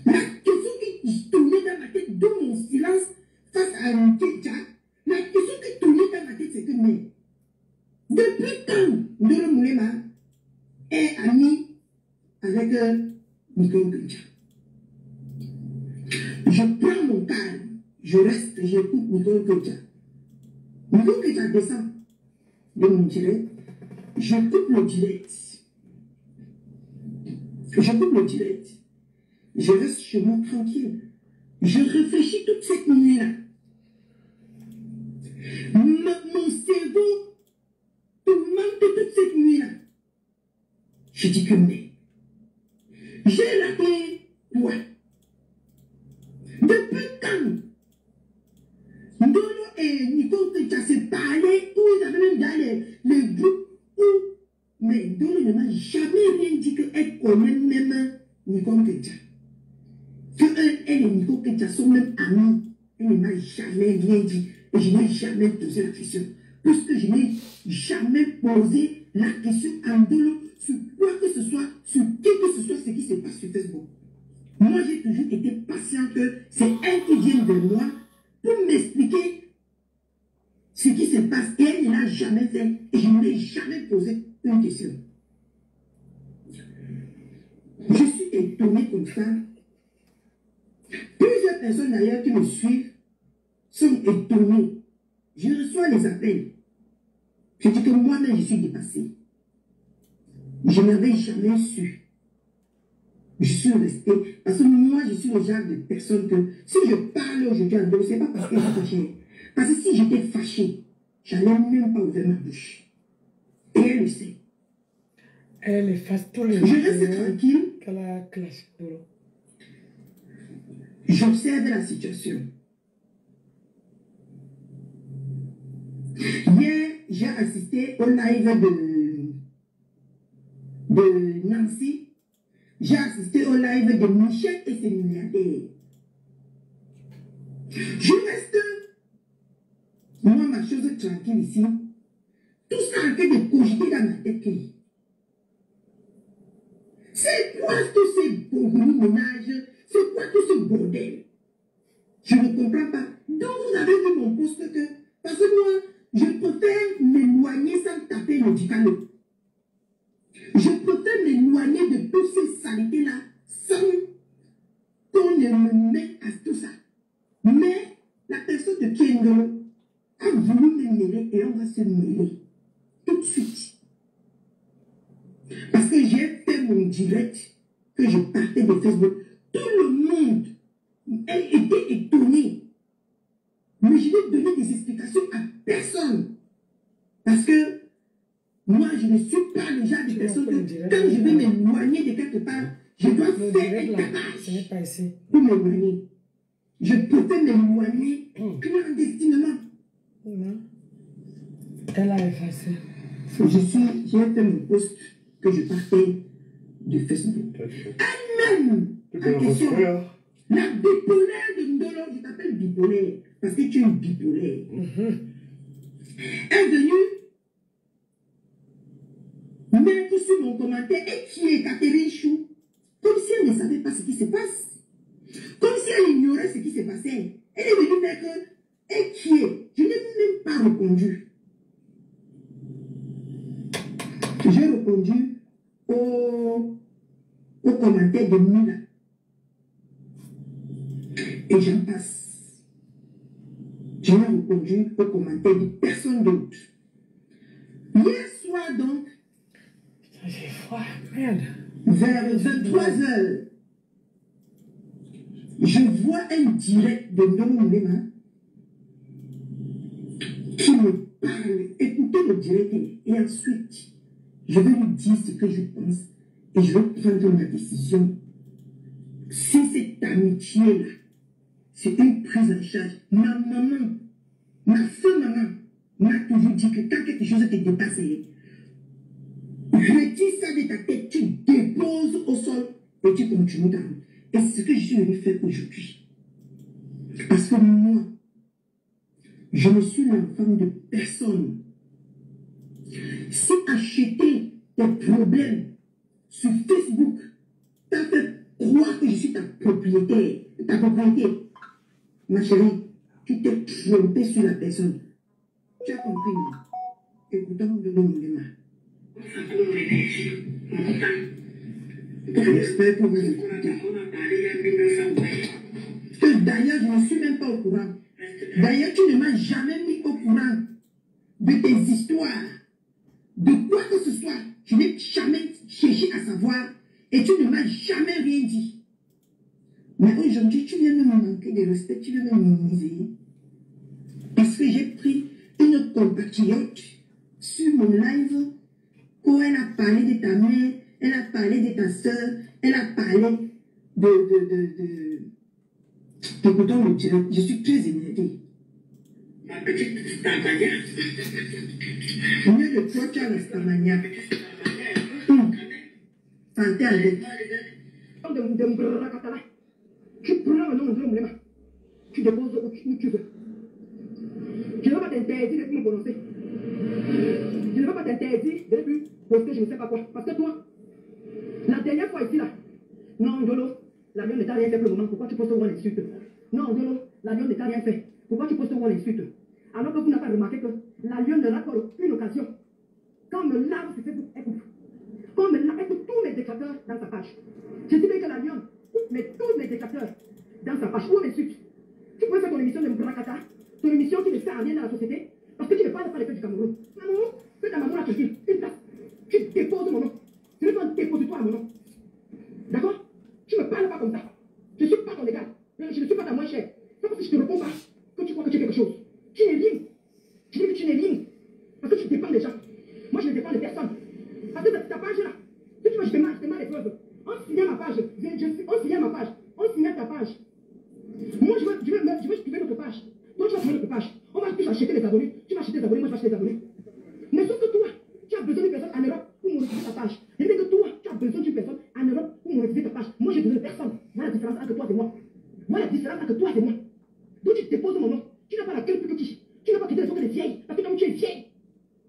la question qui tournait dans ma tête, d'où mon silence face à Nicole Kencha, la question qui tournait dans ma tête, c'est que, mais depuis quand Ndolo Moulema est ami avec Nicole Kencha. Je prends mon calme, je reste, j'écoute Nicole Kencha. Nicole Kencha descend de mon direct, je coupe le direct. Je coupe le direct. Je reste chez moi tranquille. Je réfléchis toute cette nuit-là. Mon cerveau tourmente toute cette nuit-là. Je dis que mais, j'ai raté quoi? Depuis quand Ndolo et Nicole Kencha se parlaient, où ils avaient même dans les groupes où, mais Ndolo ne m'a jamais rien dit qu'elle connaît même Nicole Kencha. Elle et Nicole Kencha sont même amis. Elle ne m'a jamais rien dit. Et je n'ai jamais posé la question. Puisque je n'ai jamais posé la question à Ndolo sur quoi que ce soit, sur qui que ce soit, ce qui se passe sur Facebook. Moi, j'ai toujours été patient que c'est elle qui vient de moi pour m'expliquer ce qui se passe. Et elle ne l'a jamais fait. Et je ne l'ai jamais posé une question. Je suis étonnée comme ça. Plusieurs personnes d'ailleurs qui me suivent sont étonnées. Je reçois les appels. Je dis que moi-même, je suis dépassée. Je n'avais jamais su. Je suis restée. Parce que moi, je suis le genre de personne que si je parle aujourd'hui à Ndolo, ce n'est pas parce que je suis fâchée. Parce que si j'étais fâchée, je n'allais même pas ouvrir ma bouche. Et elle le sait. Elle efface tous les je reste tranquille. Qu'elle a clashé. J'observe la situation. Hier, j'ai assisté au live de Nancy. J'ai assisté au live de Michel et ses milliardaires. Je reste, moi, ma chose tranquille ici. Tout ça a fait de cogiter dans ma tête. C'est quoi tous ces beaux ménages? C'est quoi tout ce bordel? Je ne comprends pas. Donc vous avez vu mon poste que... Parce que moi, je préfère m'éloigner sans taper le dicalo. Je préfère m'éloigner de toutes ces saletés-là sans qu'on ne me mette à tout ça. Mais la personne de Kendall a voulu me mêler et on va se mêler tout de suite. Parce que j'ai fait mon direct que je partais de Facebook. Tout le monde était étonné. Mais je n'ai donné des explications à personne. Parce que moi, je ne suis pas le genre de personne que quand je vais m'éloigner de quelque part, je dois faire un tapage pour m'éloigner. Je préfère m'éloigner clandestinement. Elle a effacé. J'ai fait mon post que je partais de Facebook. Elle-même, la question, la bipolaire de Ndolo, je t'appelle bipolaire, parce que tu es une bipolaire. Elle est venue mettre sur mon commentaire et qui est Catherine Chou, comme si elle ne savait pas ce qui se passe. Comme si elle ignorait ce qui se passait. Elle est venue mettre et qui est. Je n'ai même pas répondu. J'ai répondu au commentaire de Mila. Et j'en passe. Je n'ai répondu au commentaire de personne d'autre. Hier soir donc, j'ai froid, merde. Vers 23h, je vois un direct de Ndolo Moulema qui me parle. Écoutez le direct et ensuite, je vais lui dire ce que je pense et je vais prendre ma décision. Si cette amitié-là, c'est une prise en charge, ma maman, ma seule maman, m'a toujours dit que quand quelque chose te dépasse, retire ça de ta tête, tu déposes au sol et tu continues dans. Et c'est ce que je suis venu faire aujourd'hui. Parce que moi, je ne suis l'enfant de personne. Si acheter tes problèmes sur Facebook t'a fait croire que je suis ta propriétaire, ma chérie, tu t'es trompé sur la personne. Tu as compris, non? Écoutons de Ndolo Moulema. J'espère que vous écoutez. D'ailleurs, je ne suis même pas au courant. D'ailleurs, tu ne m'as jamais mis au courant de tes histoires, de quoi que ce soit. Je n'ai jamais cherché à savoir et tu ne m'as jamais rien dit. Mais aujourd'hui, tu viens de me manquer de respect, tu viens de me minimiser. Parce que j'ai pris une compatriote sur mon live où elle a parlé de ta mère, elle a parlé de ta soeur, elle a parlé Écoutons le direct, je suis très énervée. Ma petite Stamania. Mieux de toi, tu as la Stamania. Santé avec. Tu prends le nom de l'homme, tu déposes où tu veux. Je ne vais pas t'interdire de me prononcer. Je ne vais pas t'interdire de plus poster je ne sais pas quoi. Parce que toi, la dernière fois ici là, non, Dolo, l'avion ne t'a rien fait pour le moment. Pourquoi tu postes où on insulte? Non, Dolo, l'avion ne t'a rien fait. Pourquoi tu postes où on insulte? Alors que vous n'avez pas remarqué que l'avion ne rate pas une occasion. Quand me lave sur Facebook, elle coupe. Quand me lave, elle coupe tous mes déclateurs dans sa page. Je dis bien que l'avion coupe tous mes déclateurs dans sa page. Où on insulte? Tu peux faire ton émission de Mbrakata, ton émission qui ne sert à rien dans la société, parce que tu ne parles pas les faits du Cameroun. Maman, fais ta maman la Turquie, une place. Tu déposes mon nom. Tu ne fais un dépositoire à mon nom. D'accord? Tu ne me parles pas comme ça. Je ne suis pas ton égal. Je ne suis pas ta moins chère. C'est parce que je te réponds pas que tu crois que tu es quelque chose. Tu n'es rien. Je dis que tu n'es rien. Parce que tu dépends des gens. Moi, je ne dépends de personne. Parce que ta page là, si tu veux, je te marque les preuves. On signe ma page. On signe ma page. On signe ta page. Moi, je veux supprimer notre page. Toi, tu vas supprimer notre page. On va plus acheter les abonnés. Tu vas acheter des abonnés, moi, je vais acheter des abonnés. Mais sauf que toi, tu as besoin d'une personne en Europe pour monétiser ta page. Je dis que toi, tu as besoin d'une personne en Europe pour monétiser ta page. Moi, j'ai besoin de personne. Voilà la différence entre toi et moi. Voilà la différence entre toi et moi. Donc, tu te déposes mon nom. Tu n'as pas la gueule plus que qui. Tu n'as pas quitté les autres des vieilles. Parce que comme tu es vieille.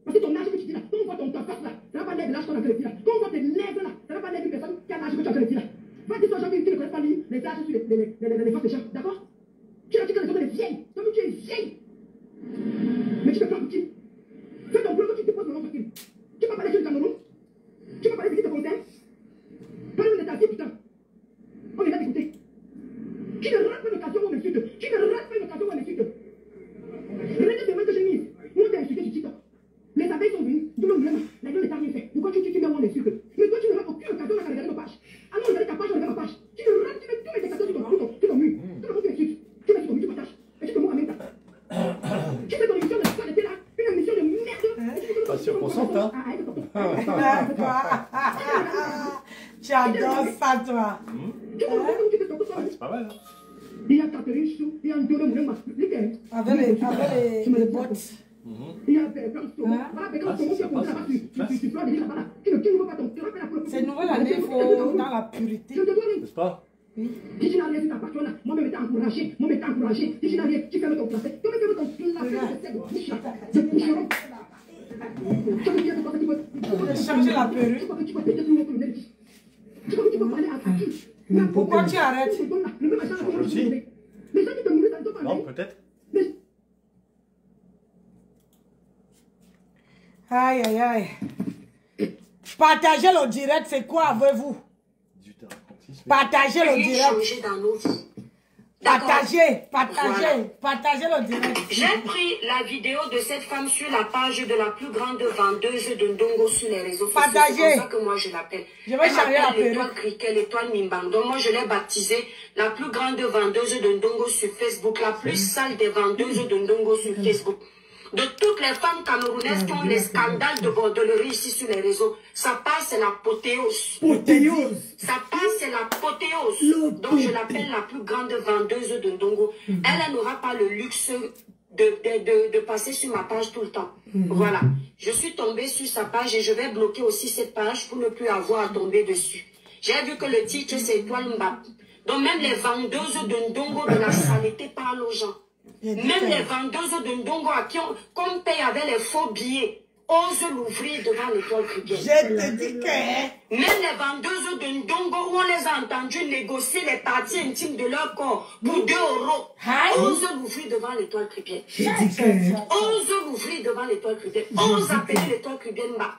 Parce que ton âge que tu dis là, quand on voit ton face là, ça va pas l'aider l'âge qu'on a fait là. Quand on voit tes lèvres là, ça va pas l'aider une personne qui a l'âge que tu as fait là. Va dire aux gens qui ne connaissent pas lire les âges sur les faces des gens. D'accord? Tu as dit que les autres des vieilles. Comme tu es vieille. Mais tu te prends pour qui? Fais ton boulot que tu déposes mon nom facile. Tu vas parler sur le Cameroun. Tu vas parler de qui te concerne. Parle de ta vie, putain. On vient d'écouter. Tu ne rates pas une occasion où on m'insulte. Tu ne rates pas une occasion où on m'insulte. Regarde les semaines que j'ai mises. Où on t'a insulté sur TikTok. Les abeilles sont venues. D'où le problème. La gueule ne t'a rien fait. Pourquoi tu mets où on insulte? Mais toi, tu ne rates aucune occasion à regarder nos pages. Alors, regarde ta page, regarde ma page. Tu ne rates, tu mets tous mes déclateurs sur ton mur. Tout le monde t'insulte. Tu mets sur ton mur, tu partages. Et tu te moques en même temps. Tu fais ton émission de saleté là. Une émission de merde. Pas sûr qu'on s'entend. J'adore ça, toi. C'est pas mal. Il y a Catherine Chou, il y a Ndolo Moulema. Avec les bottes. Il y a C'est nouvelle année, il faut dans la pureté. N'est-ce pas? Si tu n'as rien vu ta patronne, moi-même t'ai encouragé. Si tu n'as rien, tu fermes ton placé. Toi-même ferme ton placé. Changer la perruque. Pourquoi tu arrêtes? Aussi. Non, peut-être. Aïe, aïe, aïe. Partagez le direct, c'est quoi avec vous? 18h56. Partagez le direct. Changer dans nos vies. Partagez le direct. J'ai pris la vidéo de cette femme sur la page de la plus grande vendeuse de Ndongo sur les réseaux sociaux. Partagez. C'est comme ça que moi je l'appelle. Je vais changer la perruque. L'étoile Criquet, l'étoile Mimbang. Donc moi je l'ai baptisée la plus grande vendeuse de Ndongo sur Facebook, la plus sale des vendeuses de Ndongo sur Facebook. De toutes les femmes camerounaises qui ont les scandales de bordellerie ici sur les réseaux, sa page c'est l'apothéose. Sa page c'est l'apothéose. Donc je l'appelle la plus grande vendeuse de Ndongo. Elle n'aura pas le luxe de passer sur ma page tout le temps. Voilà. Je suis tombée sur sa page et je vais bloquer aussi cette page pour ne plus avoir à tomber dessus. J'ai vu que le titre c'est Étoile Mbap. Donc même les vendeuses de Ndongo de la saleté parlent aux gens. Même les vendeuses de Ndongo à qui on paye avec les faux billets, ose l'ouvrir devant l'étoile cubienne. Je te dis que... Même les vendeuses de Ndongo, où on les a entendues négocier les parties intimes de leur corps pour 2 €, ose l'ouvrir devant l'étoile cubienne. Ose l'ouvrir devant l'étoile cubienne. Ose appeler l'étoile cubienne Mbap.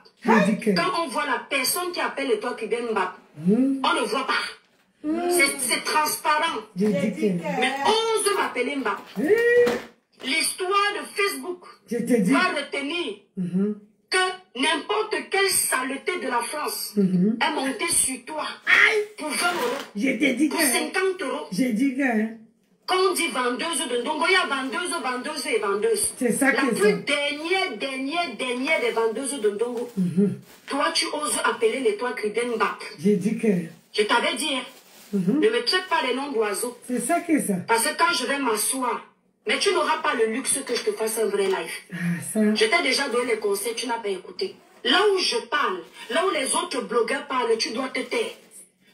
Quand on voit la personne qui appelle l'étoile cubienne Mbap, on ne voit pas. C'est transparent. Mais ose m'appeler Mbap. L'histoire de Facebook va retenir que n'importe quelle saleté de la France est montée sur toi pour 20 €, pour 50 €. Quand on dit vendeuse de Ndongo, il y a vendeuse et vendeuse. C'est ça la plus dernière des vendeuses de Ndongo. Toi, tu oses appeler l'étoile cubienne Mbap. Je t'avais dit, ne me traite pas les noms d'oiseaux. C'est ça que ça. Parce que quand je vais m'asseoir, mais tu n'auras pas le luxe que je te fasse un vrai live. Je t'ai déjà donné les conseils, tu n'as pas écouté. Là où je parle, là où les autres blogueurs parlent, tu dois te taire.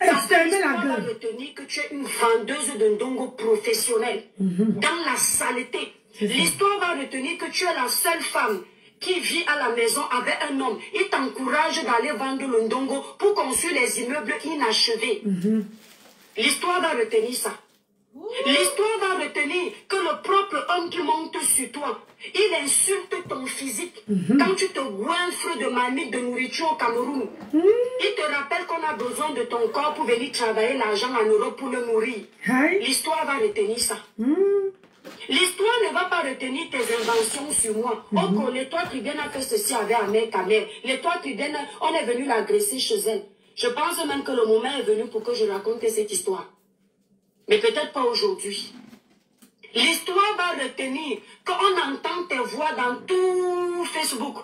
Parce que l'histoire va retenir que tu es une vendeuse de Ndongo professionnelle. Dans la saleté. L'histoire va retenir que tu es la seule femme qui vit à la maison avec un homme. Il t'encourage d'aller vendre le Ndongo pour construire les immeubles inachevés. L'histoire va retenir ça. L'histoire va retenir que le propre homme qui monte sur toi, il insulte ton physique. Quand tu te goinfres de marmite de nourriture au Cameroun, il te rappelle qu'on a besoin de ton corps pour venir travailler l'argent en Europe pour le nourrir. L'histoire va retenir ça. L'histoire ne va pas retenir tes inventions sur moi. Oh, l'étoile cubienne a fait ceci avec Ahmed Kamer. L'étoile cubienne, on est venu l'agresser chez elle. Je pense même que le moment est venu pour que je raconte cette histoire. Mais peut-être pas aujourd'hui. L'histoire va retenir qu'on entend tes voix dans tout Facebook,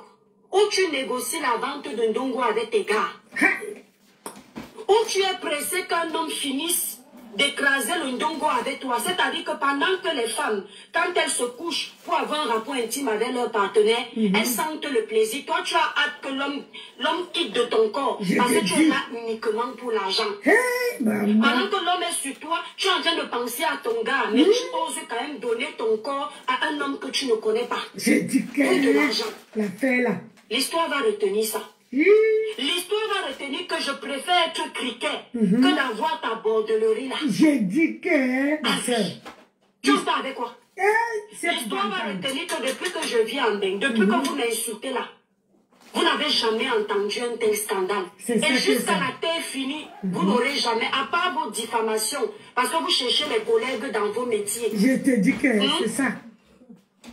où tu négocies la vente de Ndongo avec tes gars. Où tu es pressé qu'un homme finisse d'écraser le Ndongo avec toi. C'est-à-dire que pendant que les femmes, quand elles se couchent pour avoir un rapport intime avec leur partenaire, elles sentent le plaisir. Toi, tu as hâte que l'homme quitte de ton corps parce que tu es là uniquement pour l'argent. Pendant que l'homme est sur toi, tu es en train de penser à ton gars, mais tu oses quand même donner ton corps à un homme que tu ne connais pas. J'ai dit que de l'argent. La fait là. L'histoire va retenir ça. L'histoire va retenir que je préfère être criquet que d'avoir ta bordellerie là. J'ai dit que... Ma soeur. Tu en parles avec quoi? L'histoire va retenir que depuis que je vis en Beng, depuis que vous m'insultez là, vous n'avez jamais entendu un tel scandale. Et jusqu'à la terre finie, vous n'aurez jamais, à part vos diffamations, parce que vous cherchez les collègues dans vos métiers. Je te dis que c'est ça.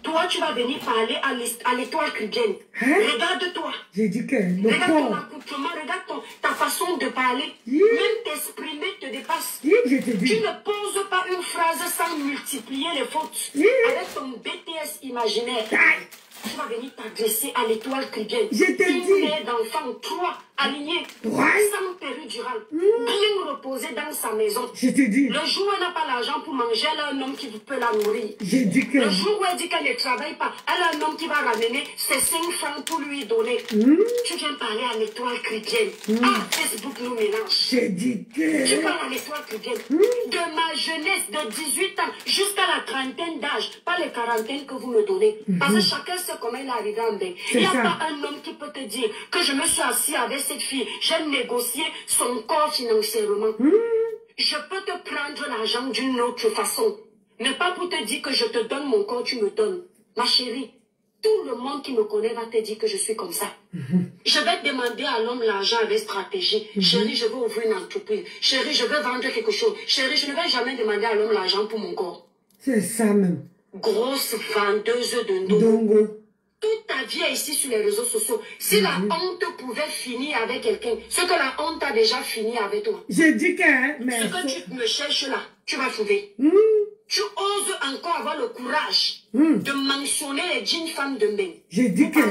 Toi, tu vas venir parler à l'étoile cubienne. Regarde-toi. J'ai dit que... Regarde ton accoutrement, regarde ta façon de parler. Même t'exprimer te dépasse. Tu ne poses pas une phrase sans multiplier les fautes. Avec ton BTS imaginaire. Tu vas venir t'agresser à l'étoile cubienne. Je te dis. Une mère d'enfants, 3 alignés, sans péridurale, bien reposée dans sa maison. Je te dis. Le jour où elle n'a pas l'argent pour manger, elle a un homme qui peut la nourrir. J'ai dit que... Le jour où elle dit qu'elle ne travaille pas, elle a un homme qui va ramener ses 5 francs pour lui donner. Tu viens parler à l'étoile cubienne. Facebook nous mélange. J'ai dit que... Tu parles à l'étoile cubienne. De ma jeunesse, de 18 ans, jusqu'à la trentaine d'âge, pas les quarantaines que vous me donnez. Parce que chacun sait comment il est arrivé en bain. Il n'y a pas un homme qui peut te dire que je me suis assis avec cette fille, j'ai négocié son corps financièrement. Je peux te prendre l'argent d'une autre façon, mais pas pour te dire que je te donne mon corps, tu me donnes. Ma chérie, tout le monde qui me connaît va te dire que je suis comme ça. Je vais demander à l'homme l'argent avec stratégie. Chérie, je veux ouvrir une entreprise. Chérie, je veux vendre quelque chose. Chérie, je ne vais jamais demander à l'homme l'argent pour mon corps. C'est ça même. Grosse vendeuse de Ndongo. Toute ta vie est ici sur les réseaux sociaux. Si la honte pouvait finir avec quelqu'un, ce que la honte a déjà fini avec toi. J'ai dit que... Mais ce que tu me cherches là, tu vas trouver. Tu oses encore avoir le courage de mentionner les jeans femmes de Mbeng. J'ai dit que...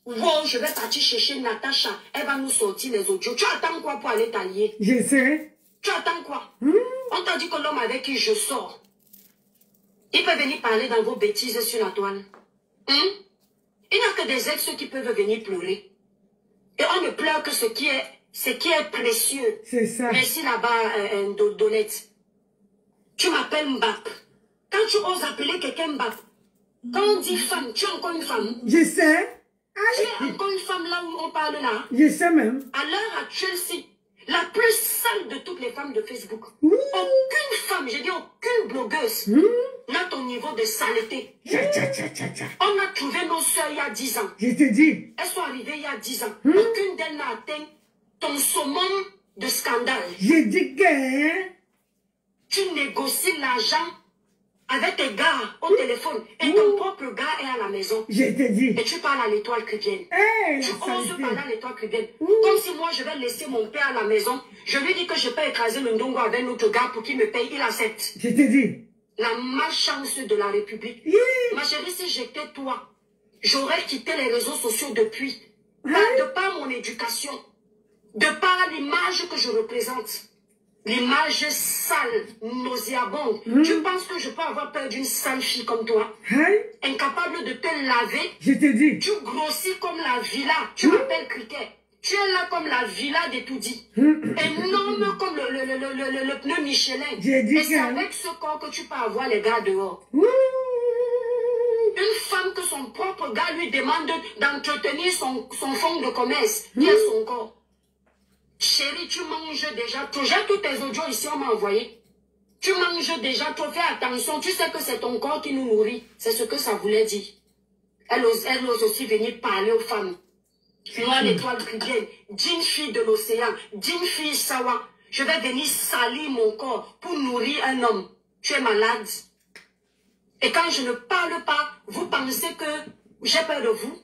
Wow, je vais partir chercher Natacha. Elle va nous sortir les audios. Tu attends quoi pour aller t'allier? Je sais. Tu attends quoi? On t'a dit que l'homme avec qui je sors, il peut venir parler dans vos bêtises sur la toile. Il n'y a que des ex qui peuvent venir pleurer. Et on ne pleure que ce qui est précieux. C'est ça. Merci là-bas, Dolette. Tu m'appelles Mbap. Quand tu oses appeler quelqu'un Mbap, Quand on dit femme, tu es encore une femme. Je sais. Tu es encore une femme là où on parle là. Je sais même. À l'heure actuelle, c'est la plus sale de toutes les femmes de Facebook. Aucune femme, je dis aucune blogueuse, n'a ton niveau de saleté. On a trouvé nos soeurs il y a 10 ans. Je te dis. Elles sont arrivées il y a 10 ans. Aucune d'elles n'a atteint ton summum de scandale. Je dis que... Tu négocies l'argent avec tes gars au téléphone et ton propre gars est à la maison. Je te dis. Et tu parles à l'étoile cubaine. Hey, tu oses parler à l'étoile cubaine. Comme si moi je vais laisser mon père à la maison. Je lui dis que je peux écraser le ndongo avec notre gars pour qu'il me paye. Il accepte. Je te dis. La malchance de la République. Ma chérie, si j'étais toi, j'aurais quitté les réseaux sociaux depuis. De par mon éducation. De par l'image que je représente. L'image sale, nauséabonde. Tu penses que je peux avoir peur d'une sale fille comme toi? Incapable de te laver? Je te dis. Tu grossis comme la villa. Tu m'appelles Cricket. Tu es là comme la villa d'Etoudi. Énorme comme le pneu Michelin. Et c'est avec ce corps que tu peux avoir les gars dehors. Une femme que son propre gars lui demande d'entretenir son fonds de commerce. Qui est son corps. Chérie, tu manges déjà trop. J'ai tous tes audios ici, on m'a envoyé. Tu manges déjà trop. Fais attention. Tu sais que c'est ton corps qui nous nourrit. C'est ce que ça voulait dire. Elle ose aussi venir parler aux femmes. Moi, l'étoile cubaine, d'une fille de l'océan, d'une fille sawa. Je vais venir salir mon corps pour nourrir un homme. Tu es malade. Et quand je ne parle pas, vous pensez que j'ai peur de vous?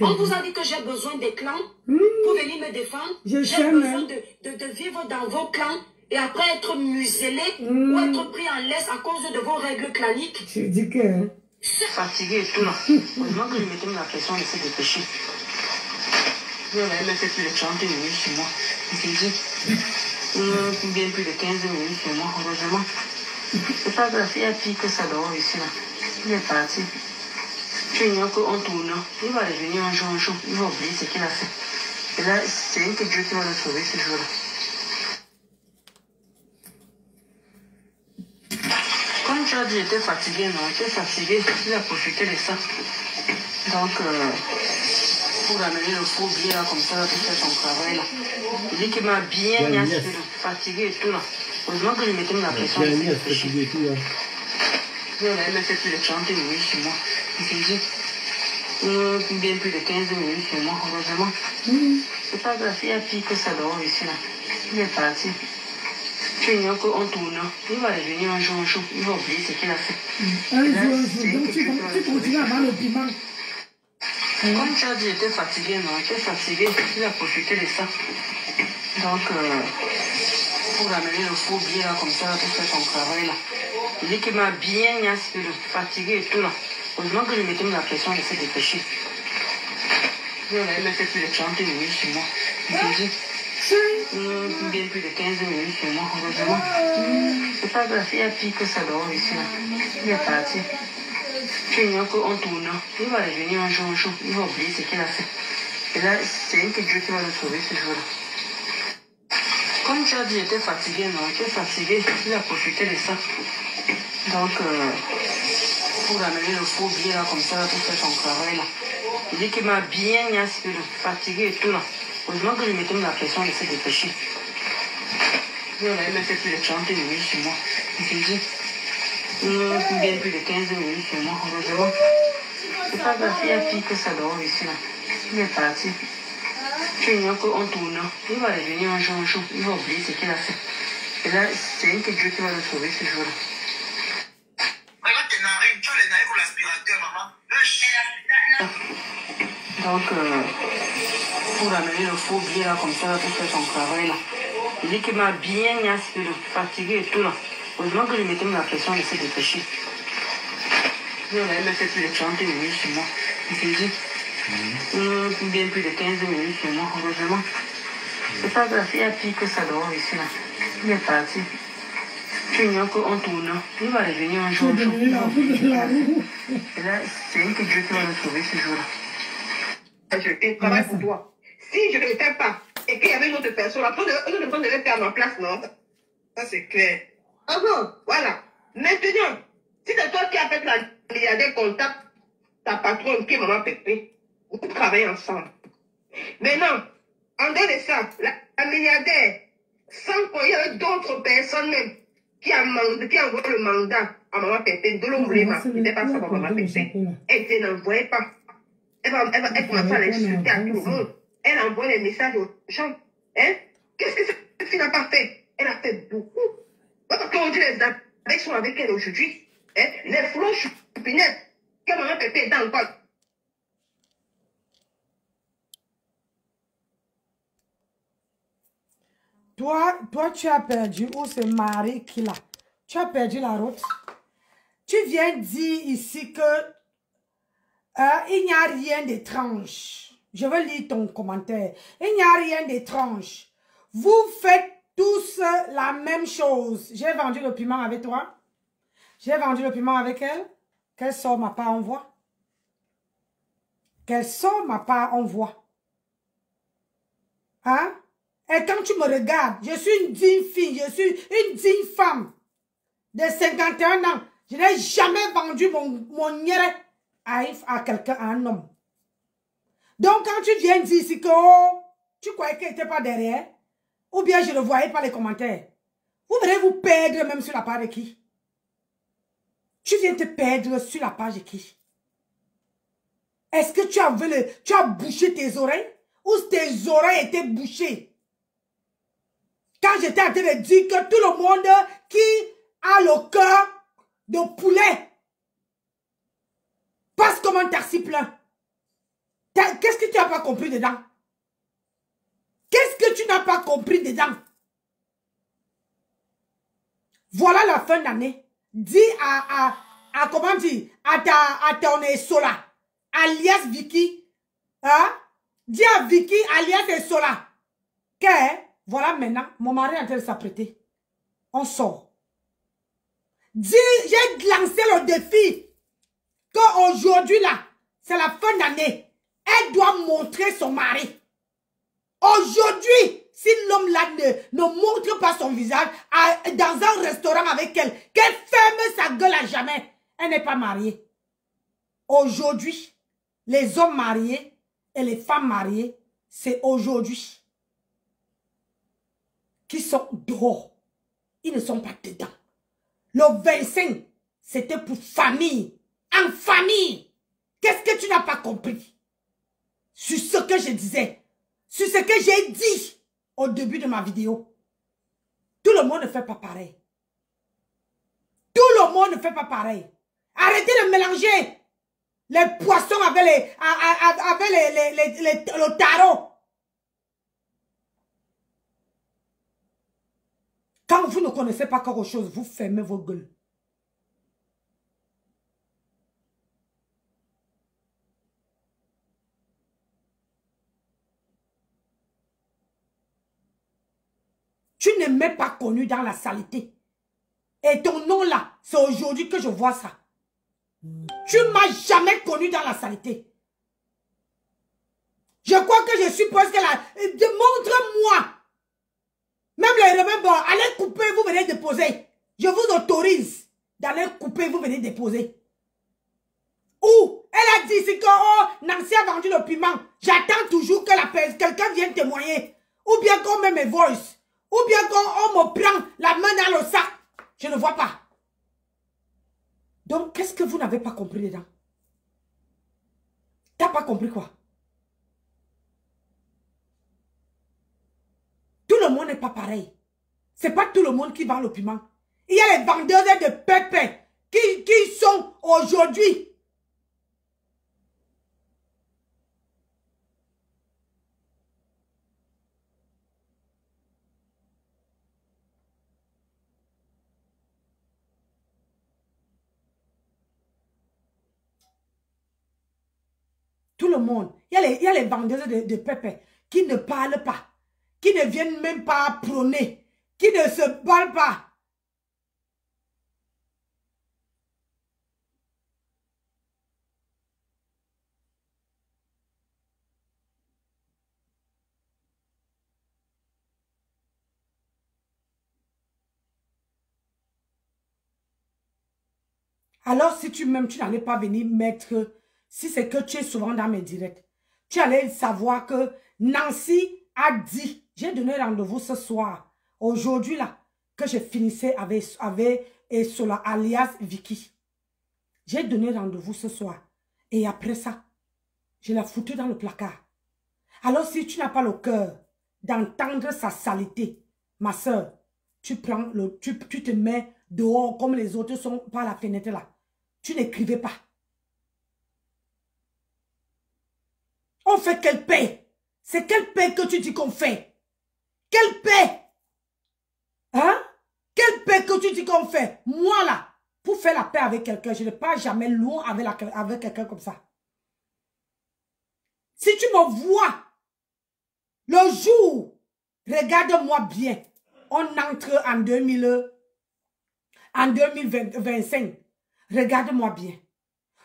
On vous a dit que j'ai besoin des clans pour venir me défendre. J'ai besoin de vivre dans vos clans et après être muselé ou être pris en laisse à cause de vos règles claniques. Je dis que... Fatigué et tout là. Heureusement que je mettais la pression de se dépêcher. Je n'avais même fait plus de 30 minutes sur moi. Je dis, bien plus de 15 minutes sur moi, heureusement. C'est pas grave, il y a pire que ça dehors ici là. Il est parti. Tu ignores qu'on tourne. Il va revenir un jour. Il va oublier ce qu'il a fait. Et là, c'est que Dieu qui va le sauver ce jour-là. Comme tu as dit, j'étais fatigué, non? Tu es fatigué, il a profité de ça. Donc, pour amener le faux billet là, comme ça, là, pour faire son travail là. Il dit qu'il m'a bien fatigué et tout là. Heureusement que je mettais la pression. Je n'avais même fait plus de 30 minutes sur moi. Je dis, bien plus de 15 minutes sur moi, heureusement. C'est pas grave, il y a pire que ça dehors ici là. Il est parti. Tu ignores qu'on tourne. Il va revenir un jour. Il va oublier ce qu'il a fait. Donc tu continues à avoir le piment. Comme tu as dit, j'étais fatigué, non? Tu es fatigué, il a profité de ça. Donc, pour amener le faux billet là, comme ça, là, pour faire son travail là. Il dit qu'il m'a bien fatigué et tout là. Heureusement que je mettais la pression de se dépêcher. Je n'avais même fait plus de 30 minutes sur moi. Je dis, bien plus de 15 minutes sur moi, heureusement. C'est pas grave, il y a pire que ça dehors ici là. Il est parti. Tu ignores qu'on tourne. Il va revenir un jour. Il va oublier ce qu'il a fait. Et là, c'est que Dieu qui va le sauver ce jour-là. Comme tu as dit, j'étais fatigué, non? Tu es fatigué, il a profité de ça. Donc, pour amener le faux billet là, comme ça, là, pour faire son travail là. Il dit qu'il m'a bien fatigué et tout là. Heureusement que je mettais la pression de se dépêcher. Je n'avais même fait plus de 30 minutes sur moi. Je dis, bien plus de 15 minutes sur moi, heureusement. C'est pas grave, il y a pire que ça dehors ici là. Il est parti. Tu ignores qu'on tourne. Il va revenir un jour. Il va oublier ce qu'il a fait. Et là, c'est que Dieu qui va le sauver ce jour-là. Regarde tes narines. Tu as les narines pour l'aspirateur, maman. Donc, pour amener le faux billet là, comme ça, là, pour faire son travail là. Il dit qu'il m'a bien fatigué et tout là. Heureusement que je mettais la pression de se dépêcher. Je n'avais même fait plus de 30 minutes sur moi. Je dis, bien plus de 15 minutes sur moi, heureusement. C'est pas grave, il y a pire que ça dehors ici là. Il est parti. Tu ignores qu'on tourne. Il va revenir un jour. Et là, c'est que Dieu qui va le sauver ce jour-là. Je travaille pour toi. Si je ne le fais pas, et qu'il y avait une autre personne, après, une autre personne devait faire ma place, non? Ça, c'est clair. Ah bon, voilà. Maintenant, si c'est toi qui as fait milliardaire contacte ta patronne qui est maman Pépé. Vous travaillez ensemble. Maintenant, en dehors de ça, la milliardaire, sans qu'il y ait d'autres personnes même qui ont envoyé le mandat à maman Pépé, de l'ombrima, qui n'était pas ça pour maman Pépé, elle n'envoyait pas. Elle commence à l'insulter à tout le monde. Elle envoie des messages aux gens. Hein? Qu'est-ce que cette fille n'a pas fait? Elle a fait beaucoup. Parce qu'aujourd'hui, les abeilles sont avec elle aujourd'hui. Hein? Les flots chupinettes, que maman Pépé est encore. Toi, tu as perdu, ou c'est Marie qui l'a. Tu as perdu la route. Tu viens dire ici que il n'y a rien d'étrange. Je veux lire ton commentaire. Il n'y a rien d'étrange. Vous faites tous la même chose. J'ai vendu le piment avec toi. J'ai vendu le piment avec elle. Qu'elle sort ma part envoie. Qu'elle sort ma part envoie. Hein? Et quand tu me regardes, je suis une digne fille, je suis une digne femme de 51 ans. Je n'ai jamais vendu mon nière à quelqu'un, à un homme. Donc, quand tu viens dire ici que oh, tu croyais qu'elle n'était pas derrière, ou bien je ne voyais pas les commentaires, vous verrez vous perdre même sur la page de qui? Tu viens te perdre sur la page de qui? Est-ce que tu as bouché tes oreilles? Ou tes oreilles étaient bouchées? Quand j'étais en train de dire que tout le monde qui a le cœur de poulet passe comme un taxi plein. Qu'est-ce que tu n'as pas compris dedans? Qu'est-ce que tu n'as pas compris dedans? Voilà la fin d'année. Dis comment dire, à ton Sola, alias Vicky, hein? Dis à Vicky, alias Sola, que voilà maintenant, mon mari est en train de s'apprêter. On sort. Dis, j'ai lancé le défi qu'aujourd'hui là, c'est la fin d'année. Elle doit montrer son mari. Aujourd'hui, si l'homme là ne montre pas son visage dans un restaurant avec elle, qu'elle ferme sa gueule à jamais, elle n'est pas mariée. Aujourd'hui, les hommes mariés et les femmes mariées, c'est aujourd'hui qui sont dehors. Ils ne sont pas dedans. Le 25, c'était pour famille. En famille. Qu'est-ce que tu n'as pas compris? Sur ce que je disais. Sur ce que j'ai dit au début de ma vidéo. Tout le monde ne fait pas pareil. Tout le monde ne fait pas pareil. Arrêtez de mélanger les poissons avec le tarot. Quand vous ne connaissez pas quelque chose, vous fermez vos gueules. Tu ne m'es pas connu dans la saleté. Et ton nom là, c'est aujourd'hui que je vois ça. Tu ne m'as jamais connu dans la saleté. Je crois que je suppose que là, montre-moi. Même les remèdes, allez couper, vous venez déposer. Je vous autorise d'aller couper, vous venez déposer. Ou, elle a dit ici que oh, Nancy a vendu le piment. J'attends toujours que quelqu'un vienne témoigner. Ou bien qu'on met mes voices. Ou bien qu'on me prend la main dans le sac. Je ne vois pas. Donc, qu'est-ce que vous n'avez pas compris dedans? T'as pas compris quoi? Tout le monde n'est pas pareil. C'est pas tout le monde qui vend le piment. Il y a les vendeurs de pépé qui sont aujourd'hui. Tout le monde. Il y a les vendeurs de pépé qui ne parlent pas. Qui ne viennent même pas prôner. Qui ne se parlent pas. Alors, si tu m'aimes, tu n'allais pas venir mettre... Si c'est que tu es souvent dans mes directs, tu allais savoir que Nancy a dit, j'ai donné rendez-vous ce soir, aujourd'hui là, que je finissais avec Sola alias Vicky. J'ai donné rendez-vous ce soir. Et après ça, je l'ai foutu dans le placard. Alors si tu n'as pas le cœur d'entendre sa saleté, ma soeur, tu te mets dehors comme les autres sont par la fenêtre là. Tu n'écrivais pas. On fait quelle paix? C'est quelle paix que tu dis qu'on fait? Quelle paix? Hein? Quelle paix que tu dis qu'on fait? Moi là, pour faire la paix avec quelqu'un, je n'ai pas jamais loin avec quelqu'un comme ça. Si tu me vois, le jour, regarde-moi bien, on entre en 2025. Regarde-moi bien.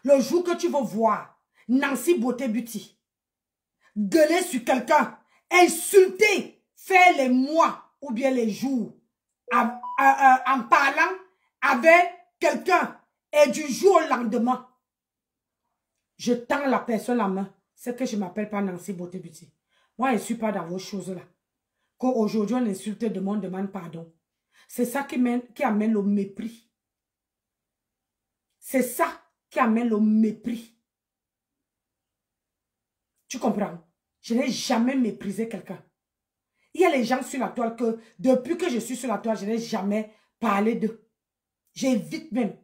Le jour que tu vas voir Nancy Beauté Beauty gueuler sur quelqu'un, insulter, faire les mois ou bien les jours en parlant avec quelqu'un et du jour au lendemain, je tends la personne la main. C'est que je ne m'appelle pas Nancy Beauté Beauty. Moi, je ne suis pas dans vos choses-là. Qu'aujourd'hui, on insulte, demande pardon. C'est ça qui amène le mépris. C'est ça qui amène le mépris. Tu comprends? Je n'ai jamais méprisé quelqu'un. Il y a les gens sur la toile que, depuis que je suis sur la toile, je n'ai jamais parlé d'eux. J'évite même.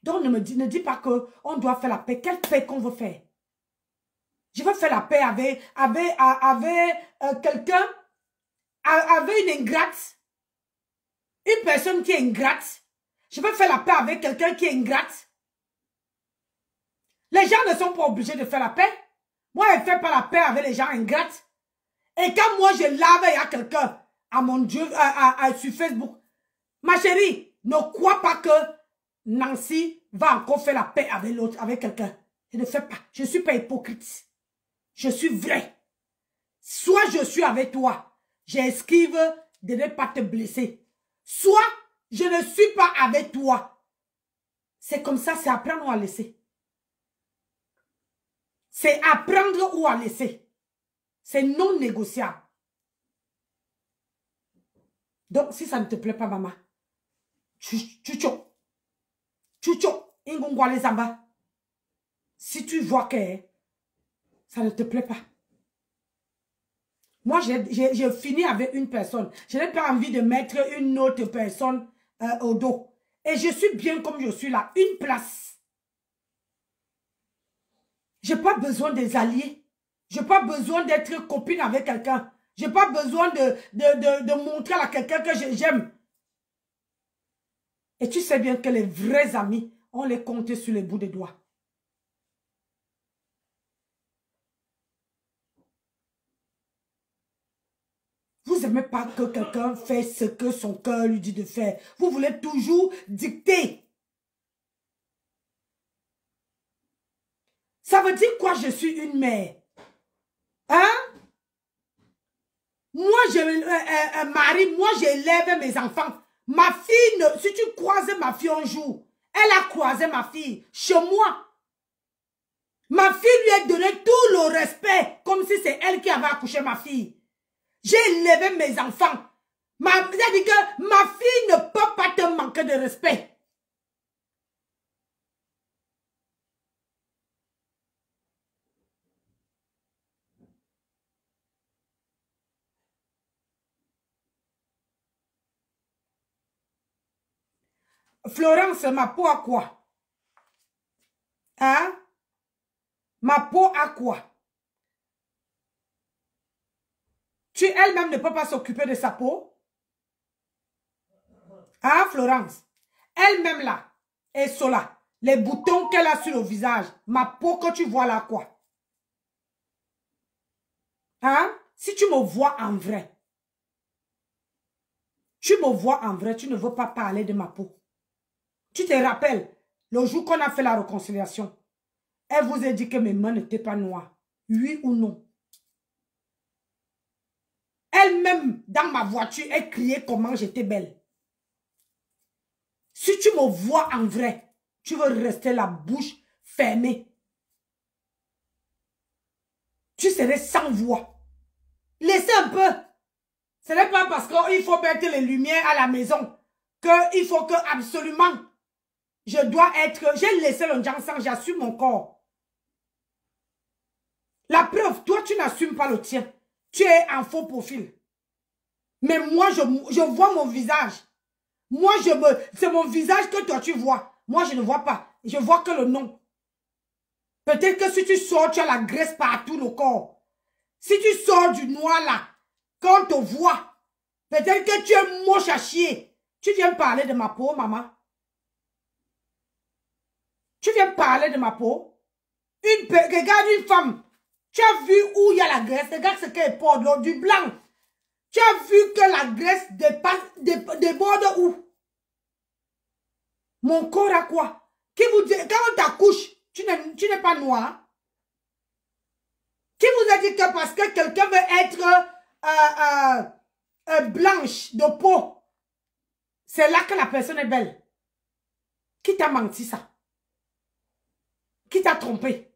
Donc, ne dis pas qu'on doit faire la paix. Quelle paix qu'on veut faire? Je veux faire la paix avec quelqu'un, avec une ingrate. Une personne qui est ingrate. Je veux faire la paix avec quelqu'un qui est ingrate. Les gens ne sont pas obligés de faire la paix. Moi, je ne fais pas la paix avec les gens ingrates. Et quand moi, je lave à quelqu'un, à mon Dieu, sur Facebook, ma chérie, ne crois pas que Nancy va encore faire la paix avec l'autre, avec quelqu'un. Je ne fais pas. Je ne suis pas hypocrite. Je suis vrai. Soit je suis avec toi, j'esquive de ne pas te blesser. Soit je ne suis pas avec toi. C'est comme ça, c'est apprendre ou à laisser. C'est apprendre ou à laisser. C'est non négociable. Donc, si ça ne te plaît pas, maman, chucho, ingongwale zamba. Si tu vois que ça ne te plaît pas. Moi, j'ai fini avec une personne. Je n'ai pas envie de mettre une autre personne au dos. Et je suis bien comme je suis là. Une place. Je n'ai pas besoin des alliés. Je n'ai pas besoin d'être copine avec quelqu'un. Je n'ai pas besoin de montrer à quelqu'un que j'aime. Et tu sais bien que les vrais amis, on les compte sur les bouts des doigts. Vous n'aimez pas que quelqu'un fasse ce que son cœur lui dit de faire. Vous voulez toujours dicter. Ça veut dire quoi, je suis une mère? Hein? Moi, Marie, moi, j'élève mes enfants. Ma fille, si tu croises ma fille un jour, elle a croisé ma fille chez moi. Ma fille lui a donné tout le respect, comme si c'est elle qui avait accouché ma fille. J'ai élevé mes enfants. C'est-à-dire que ma fille ne peut pas te manquer de respect. Florence, ma peau à quoi? Hein? Ma peau à quoi? Elle-même ne peut pas s'occuper de sa peau? Hein, Florence? Elle-même là, et cela, les boutons qu'elle a sur le visage, ma peau que tu vois là, quoi? Hein? Si tu me vois en vrai, tu ne veux pas parler de ma peau. Tu te rappelles, le jour qu'on a fait la réconciliation, elle vous a dit que mes mains n'étaient pas noires. Oui ou non? Elle-même, dans ma voiture, elle criait comment j'étais belle. Si tu me vois en vrai, tu veux rester la bouche fermée. Tu serais sans voix. Laissez un peu. Ce n'est pas parce qu'il faut mettre les lumières à la maison qu'il faut que absolument je dois être... J'ai laissé le Njansan, j'assume mon corps. La preuve, toi tu n'assumes pas le tien. Tu es en faux profil. Mais moi je vois mon visage. Moi c'est mon visage que toi tu vois. Moi je ne vois pas. Je vois que le nom. Peut-être que si tu sors, tu as la graisse partout le corps. Si tu sors du noir là, quand on te voit, peut-être que tu es moche à chier. Tu viens parler de ma peau, maman. Tu viens parler de ma peau. Regarde une femme. Tu as vu où il y a la graisse. Regarde ce qu'elle porte, du blanc. Tu as vu que la graisse déborde où? Mon corps a quoi? Qui vous dit, quand on t'accouche, tu n'es pas noir. Qui vous a dit que parce que quelqu'un veut être blanche de peau, c'est là que la personne est belle? Qui t'a menti ça? Qui t'a trompé?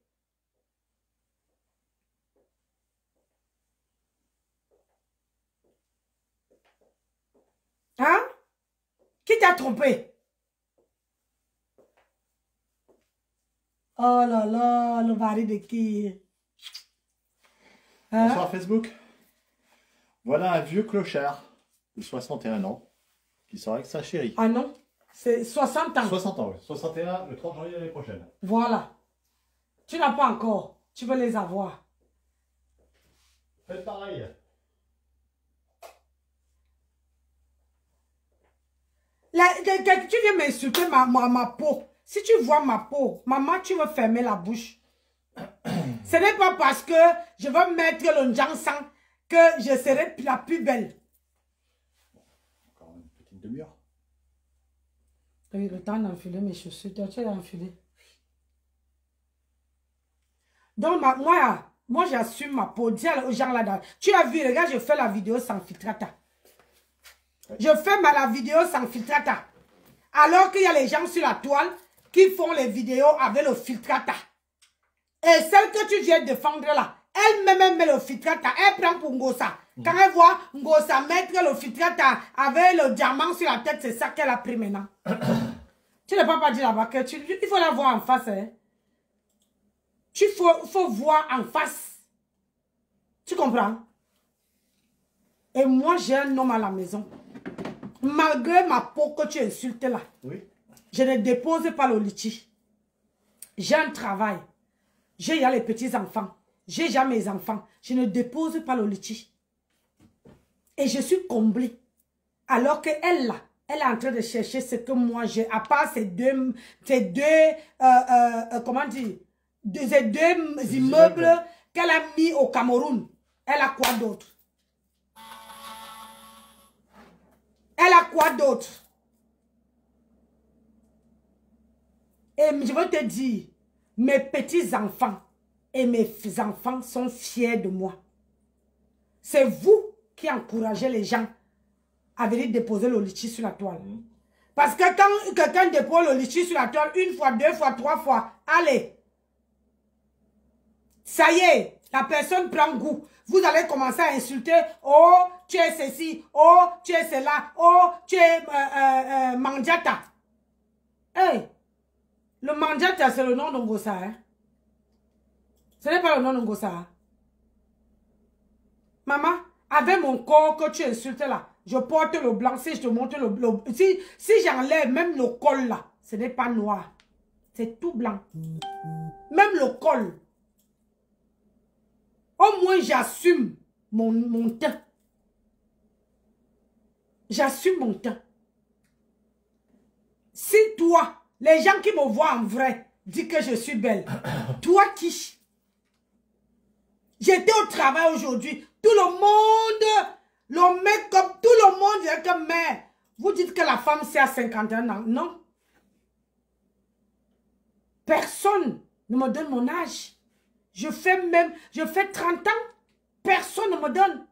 Hein? Qui t'a trompé? Oh là là, le mari de qui? Hein? Bonsoir Facebook. Voilà un vieux clochard de 61 ans qui sort avec sa chérie. Ah non, c'est 60 ans. 60 ans, oui. 61 le 30 janvier l'année prochaine. Voilà. Tu n'as pas encore. Tu veux les avoir. Faites pareil. Tu viens m'insulter ma peau. Si tu vois ma peau, maman, tu veux fermer la bouche. Ce n'est pas parce que je veux mettre le Njansan que je serai la plus belle. Encore une petite demi-heure. Oui, le temps d'enfiler mes chaussures. Tu as enfilé. Donc, moi j'assume ma peau. Dis aux gens là-dedans. Tu as vu, regarde, je fais la vidéo sans filtrata. Je fais la vidéo sans filtrata. Alors qu'il y a les gens sur la toile qui font les vidéos avec le filtrata. Et celle que tu viens défendre là, elle-même met le filtrata. Elle prend pour Ngosa. Quand elle voit Ngosa mettre le filtrata avec le diamant sur la tête, c'est ça qu'elle a pris maintenant. Tu ne peux pas dire là-bas que il faut la voir en face. Hein. Il faut voir en face. Tu comprends? Et moi, j'ai un homme à la maison. Malgré ma peau que tu insultes là, oui. Je ne dépose pas le litchi. J'ai un travail. J'ai les petits-enfants. J'ai déjà mes enfants. Je ne dépose pas le litchi. Et je suis comblée. Alors qu'elle là, elle est en train de chercher ce que moi j'ai. À part ces deux comment dire, ces deux immeubles qu'elle a mis au Cameroun. Elle a quoi d'autre? Elle a quoi d'autre? Et je veux te dire, mes petits-enfants et mes enfants sont fiers de moi. C'est vous qui encouragez les gens à venir déposer le litchi sur la toile. Parce que quand quelqu'un dépose le litchi sur la toile, une fois, deux fois, trois fois, allez. Ça y est, la personne prend goût. Vous allez commencer à insulter. Oh, tu es ceci. Oh, tu es cela. Oh, tu es Mandiata. Hey, le Mandiata, c'est le nom de Ngosa. Hein? Ce n'est pas le nom de Ngosa. Hein? Maman, avec mon corps que tu insultes là, je porte le blanc. Si je te montre le blanc, si j'enlève même le col là, ce n'est pas noir. C'est tout blanc. Même le col. Au moins, j'assume mon teint. J'assume mon teint. Si toi, les gens qui me voient en vrai, disent que je suis belle, toi qui? J'étais au travail aujourd'hui. Tout le monde, le make-up, tout le monde dit que, mais vous dites que la femme c'est à 51 ans. Non. Personne ne me donne mon âge. Je fais 30 ans. Personne ne me donne.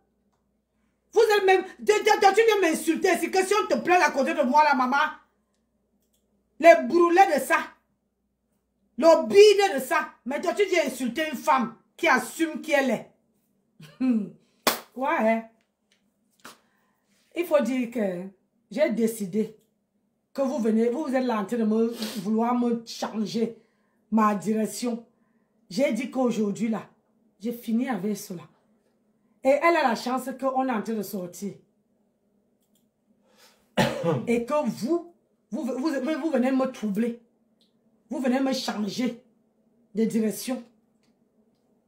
Vous êtes même, tu viens m'insulter. C'est que si on te plaît à côté de moi, la maman, les brûlés de ça, Le bide de ça. Mais toi, tu dis insulter une femme qui assume qui elle est. Ouais. Il faut dire que j'ai décidé que vous venez, vous êtes là en train de vouloir me changer ma direction. J'ai dit qu'aujourd'hui, là, j'ai fini avec cela. Et elle a la chance qu'on est en train de sortir. Et que vous venez me troubler. Vous venez me changer de direction.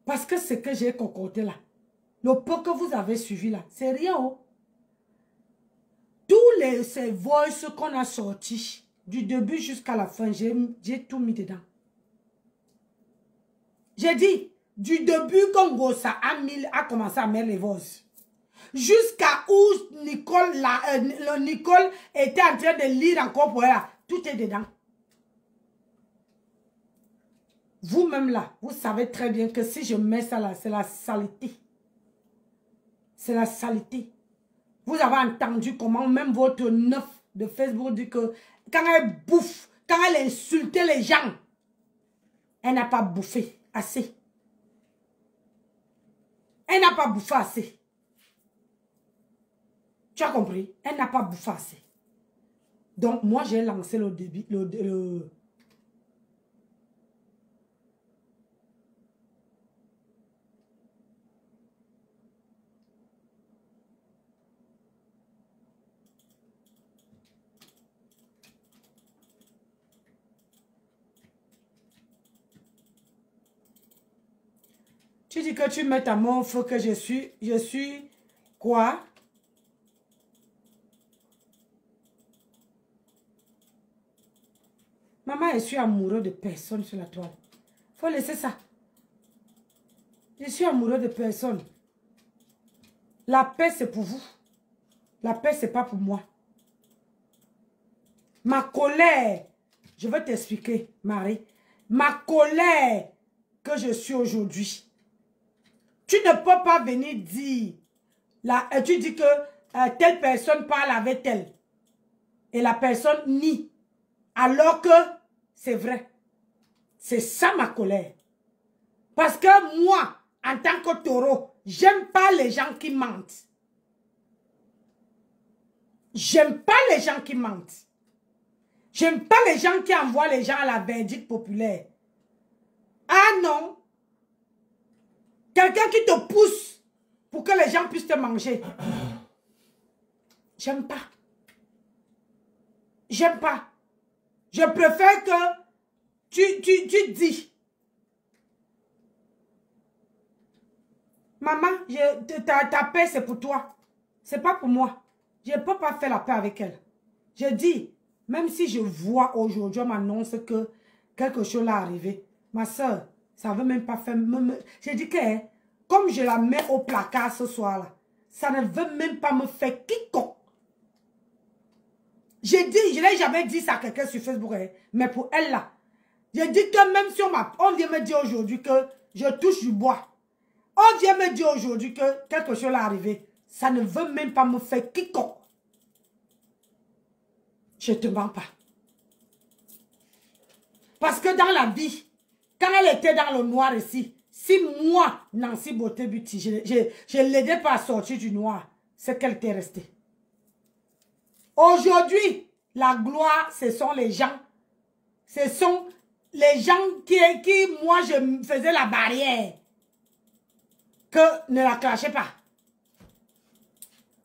Parce que ce que j'ai concocté là, le peu que vous avez suivi là, c'est rien. Oh. Tous ces voices qu'on a sortis, du début jusqu'à la fin, j'ai tout mis dedans. J'ai dit, du début quand Gossa a commencé à mettre les voices, jusqu'à où Nicole était en train de lire encore pour elle, tout est dedans. Vous-même là, vous savez très bien que si je mets ça là, c'est la saleté. C'est la saleté. Vous avez entendu comment même votre neuf de Facebook dit que quand elle bouffe, quand elle insultait les gens, elle n'a pas bouffé assez. Elle n'a pas bouffé assez. Tu as compris? Elle n'a pas bouffé assez. Donc moi j'ai lancé le débit, Tu dis que tu mets ta montre que je suis quoi? Maman, je suis amoureux de personne sur la toile. Faut laisser ça. Je suis amoureux de personne. La paix, c'est pour vous. La paix, c'est pas pour moi. Ma colère, je vais t'expliquer, Marie. Ma colère que je suis aujourd'hui. Tu ne peux pas venir dire, tu dis que telle personne parle avec elle. Et la personne nie. Alors que c'est vrai. C'est ça ma colère. Parce que moi, en tant que taureau, j'aime pas les gens qui mentent. J'aime pas les gens qui mentent. J'aime pas les gens qui envoient les gens à la verdict populaire. Ah non. Quelqu'un qui te pousse pour que les gens puissent te manger. J'aime pas. J'aime pas. Je préfère que tu dis. Maman, ta paix c'est pour toi. C'est pas pour moi. Je ne peux pas faire la paix avec elle. Je dis, même si je vois aujourd'hui, on m'annonce que quelque chose là arrivé. Ma soeur, ça ne veut même pas faire... J'ai dit que, comme je la mets au placard ce soir-là, ça ne veut même pas me faire quiconque. J'ai dit, je n'ai jamais dit ça à quelqu'un sur Facebook, mais pour elle là, j'ai dit que même si on vient me dire aujourd'hui que je touche du bois, on vient me dire aujourd'hui que quelque chose est arrivé, ça ne veut même pas me faire quiconque. Je ne te mens pas. Parce que dans la vie, quand elle était dans le noir ici, si moi, Nancy Beauté Beauty, je ne l'aidais pas à sortir du noir, c'est qu'elle était restée. Aujourd'hui, la gloire, ce sont les gens. Ce sont les gens qui moi, je faisais la barrière. Que ne la clashez pas.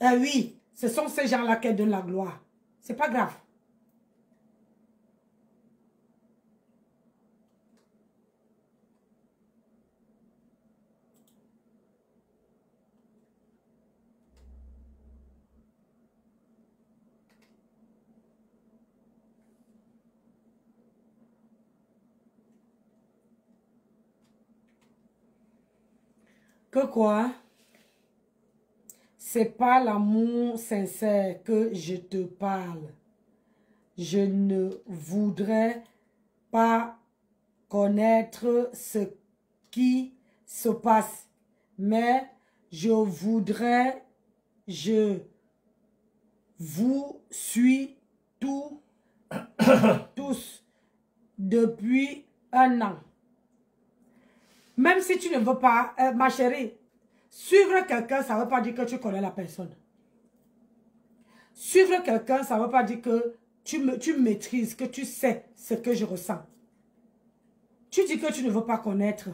Eh oui, ce sont ces gens-là qui donnent la gloire. C'est pas grave. Que quoi? C'est pas l'amour sincère que je te parle. Je ne voudrais pas connaître ce qui se passe, mais je vous suis tous depuis un même si tu ne veux pas, ma chérie, suivre quelqu'un, ça ne veut pas dire que tu connais la personne. Suivre quelqu'un, ça ne veut pas dire que tu maîtrises, que tu sais ce que je ressens. Tu dis que tu ne veux pas connaître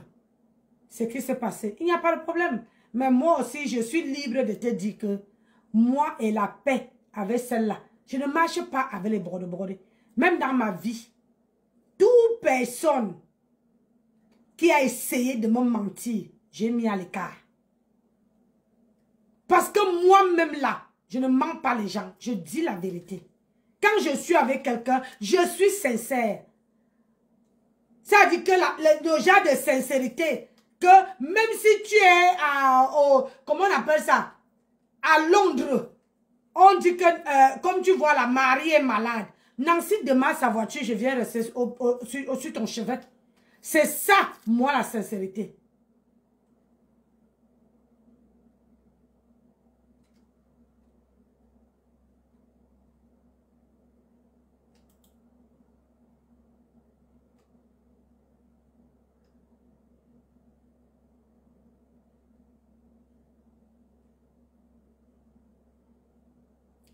ce qui s'est passé. Il n'y a pas de problème. Mais moi aussi, je suis libre de te dire que moi et la paix avec celle-là, je ne marche pas avec les brodés. Même dans ma vie, toute personne qui a essayé de me mentir, j'ai mis à l'écart. Parce que moi-même là, je ne mens pas les gens. Je dis la vérité. Quand je suis avec quelqu'un, je suis sincère. Ça dit que le genre de sincérité, que même si tu es comment on appelle ça, à Londres, on dit que, comme tu vois, la Marie est malade. Nancy démarre sa voiture, je viens rester sur ton chevet. C'est ça, moi, la sincérité.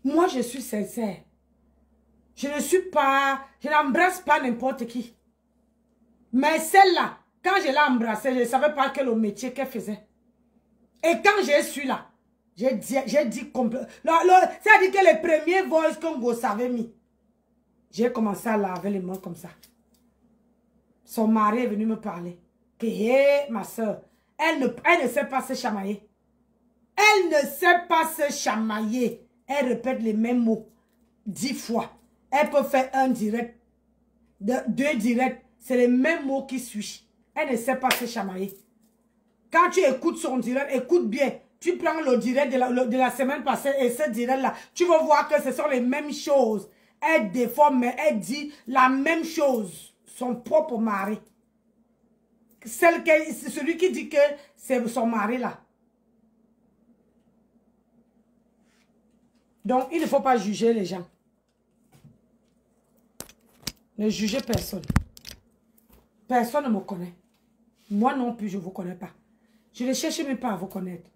Moi, je suis sincère. Je n'embrasse pas n'importe qui. Mais celle-là, quand je l'ai embrassée, je ne savais pas quel métier qu'elle faisait. Et quand je suis là, j'ai dit complètement. C'est-à-dire que les premiers voices qu'on vous avait mis, j'ai commencé à laver les mains comme ça. Son mari est venu me parler. Que, hé, ma soeur, elle ne sait pas se chamailler. Elle ne sait pas se chamailler. Elle répète les mêmes mots 10 fois. Elle peut faire un direct, deux directs. C'est les mêmes mots qui suivent. Elle ne sait pas se chamailler. Quand tu écoutes son direct, écoute bien. Tu prends le direct de la semaine passée et ce direct-là, tu vas voir que ce sont les mêmes choses. Elle déforme, mais elle dit la même chose. Son propre mari. Celui qui dit que c'est son mari là. Donc, il ne faut pas juger les gens. Ne jugez personne. Personne ne me connaît. Moi non plus, je ne vous connais pas. Je ne cherche même pas à vous connaître.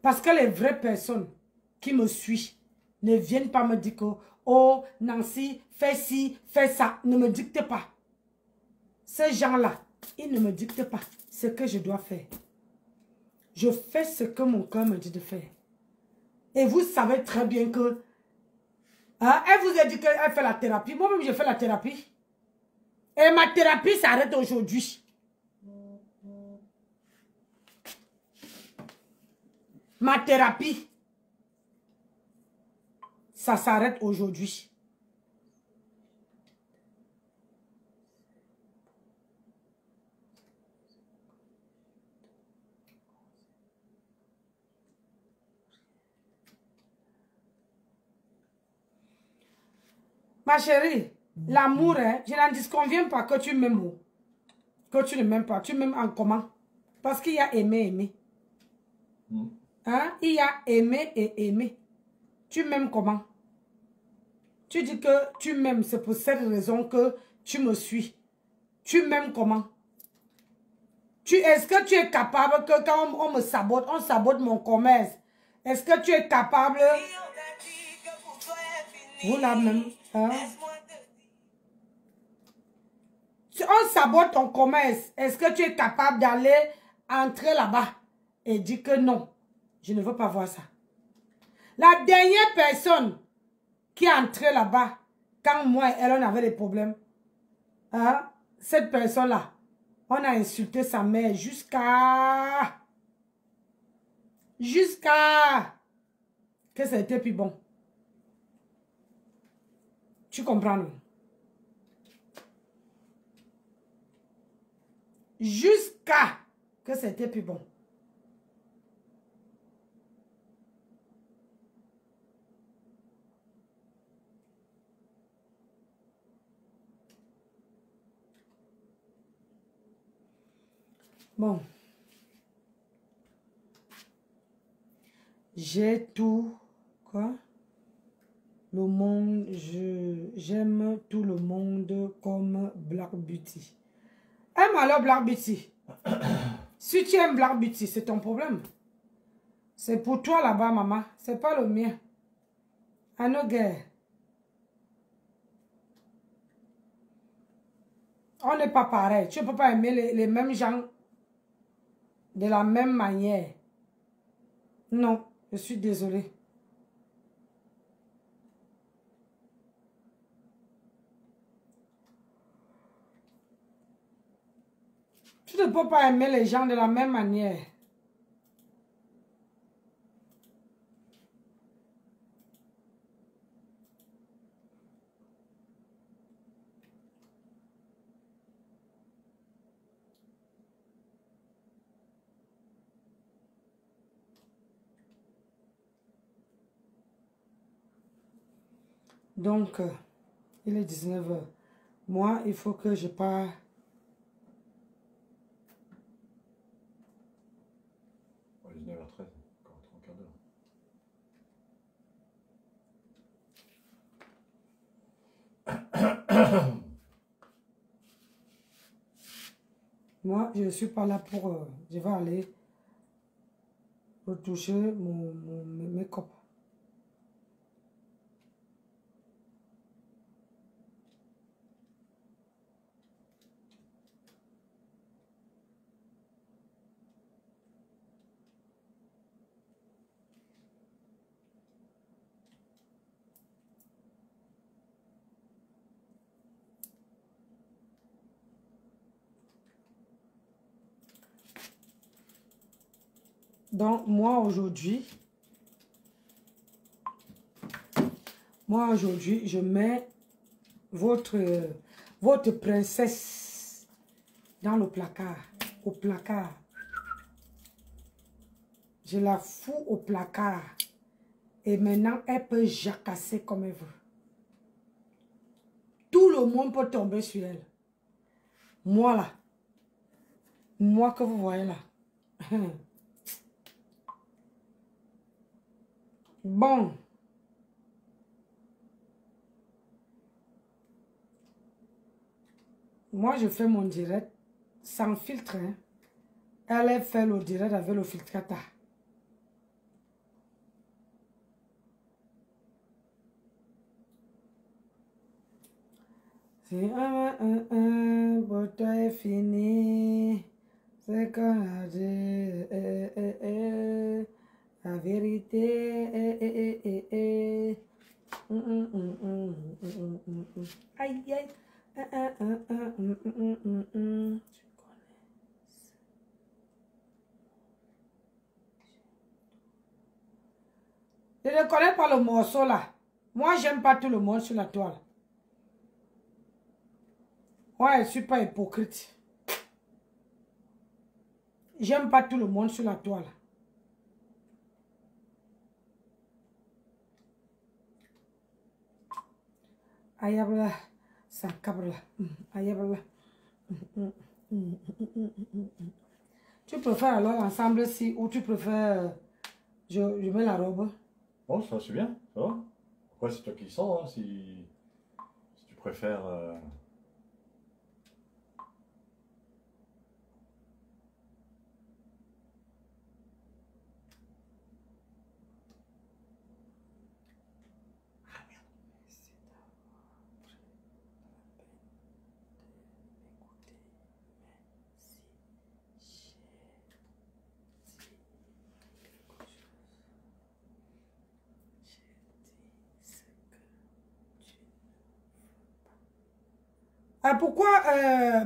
Parce que les vraies personnes qui me suivent ne viennent pas me dire que « Oh, Nancy, fais ci, fais ça ». Ne me dictez pas. Ces gens-là, ils ne me dictent pas ce que je dois faire. Je fais ce que mon cœur me dit de faire. Et vous savez très bien que... Hein, elle vous a dit qu'elle fait la thérapie. Moi-même, je fais la thérapie. Et ma thérapie s'arrête aujourd'hui. Ma thérapie, ça s'arrête aujourd'hui. Ma chérie, l'amour, hein, je n'en disconviens pas que tu m'aimes. Que tu ne m'aimes pas. Tu m'aimes en comment? Parce qu'il y a aimer. Hein? Il y a aimer et aimer. Tu m'aimes comment? Tu dis que tu m'aimes, c'est pour cette raison que tu me suis. Tu m'aimes comment? Est-ce que tu es capable que quand on me sabote, on sabote mon commerce? Est-ce que tu es capable? Vous là même. Hein? On sabote ton commerce. Est-ce que tu es capable d'aller entrer là-bas et dire que non, je ne veux pas voir ça? La dernière personne qui est entrée là-bas, quand moi et elle, on avait des problèmes, hein, cette personne-là, on a insulté sa mère jusqu'à que ça a été plus bon. Tu comprends, non? Jusqu'à que c'était plus bon. Bon. J'ai tout. Quoi? Le monde, j'aime tout le monde comme Black Beauty. Aime alors Black Beauty. Si tu aimes Black Beauty, c'est ton problème. C'est pour toi là-bas, maman. C'est pas le mien. À nos guerres. On n'est pas pareil. Tu ne peux pas aimer les mêmes gens de la même manière. Non, je suis désolée. Tu ne peux pas aimer les gens de la même manière. Donc, il est 19 h. Moi, il faut que je parte. Ouais, 19h13, encore 3 quarts d'heure. Moi, je ne suis pas là pour... je vais aller retoucher mes make-up. Donc, moi aujourd'hui, je mets votre princesse dans le placard, au placard. Je la fous au placard. Et maintenant, elle peut jacasser comme elle veut. Tout le monde peut tomber sur elle. Moi là, moi que vous voyez là. Bon. Moi, je fais mon direct sans filtre. Hein. Elle fait le direct avec le filtrateur. Si un pour toi est fini, c'est qu'on a dit, la vérité, aïe, aïe, je ne connais pas le morceau là. Moi, j'aime pas tout le monde sur la toile. Moi, je ne suis pas hypocrite. J'aime pas tout le monde sur la toile. Ayabla, ça cabla. Ayabla. Tu préfères alors l'ensemble-ci ou tu préfères je mets la robe? Bon, ça c'est bien, ça va. Après, c'est toi qui sens, hein, si tu préfères.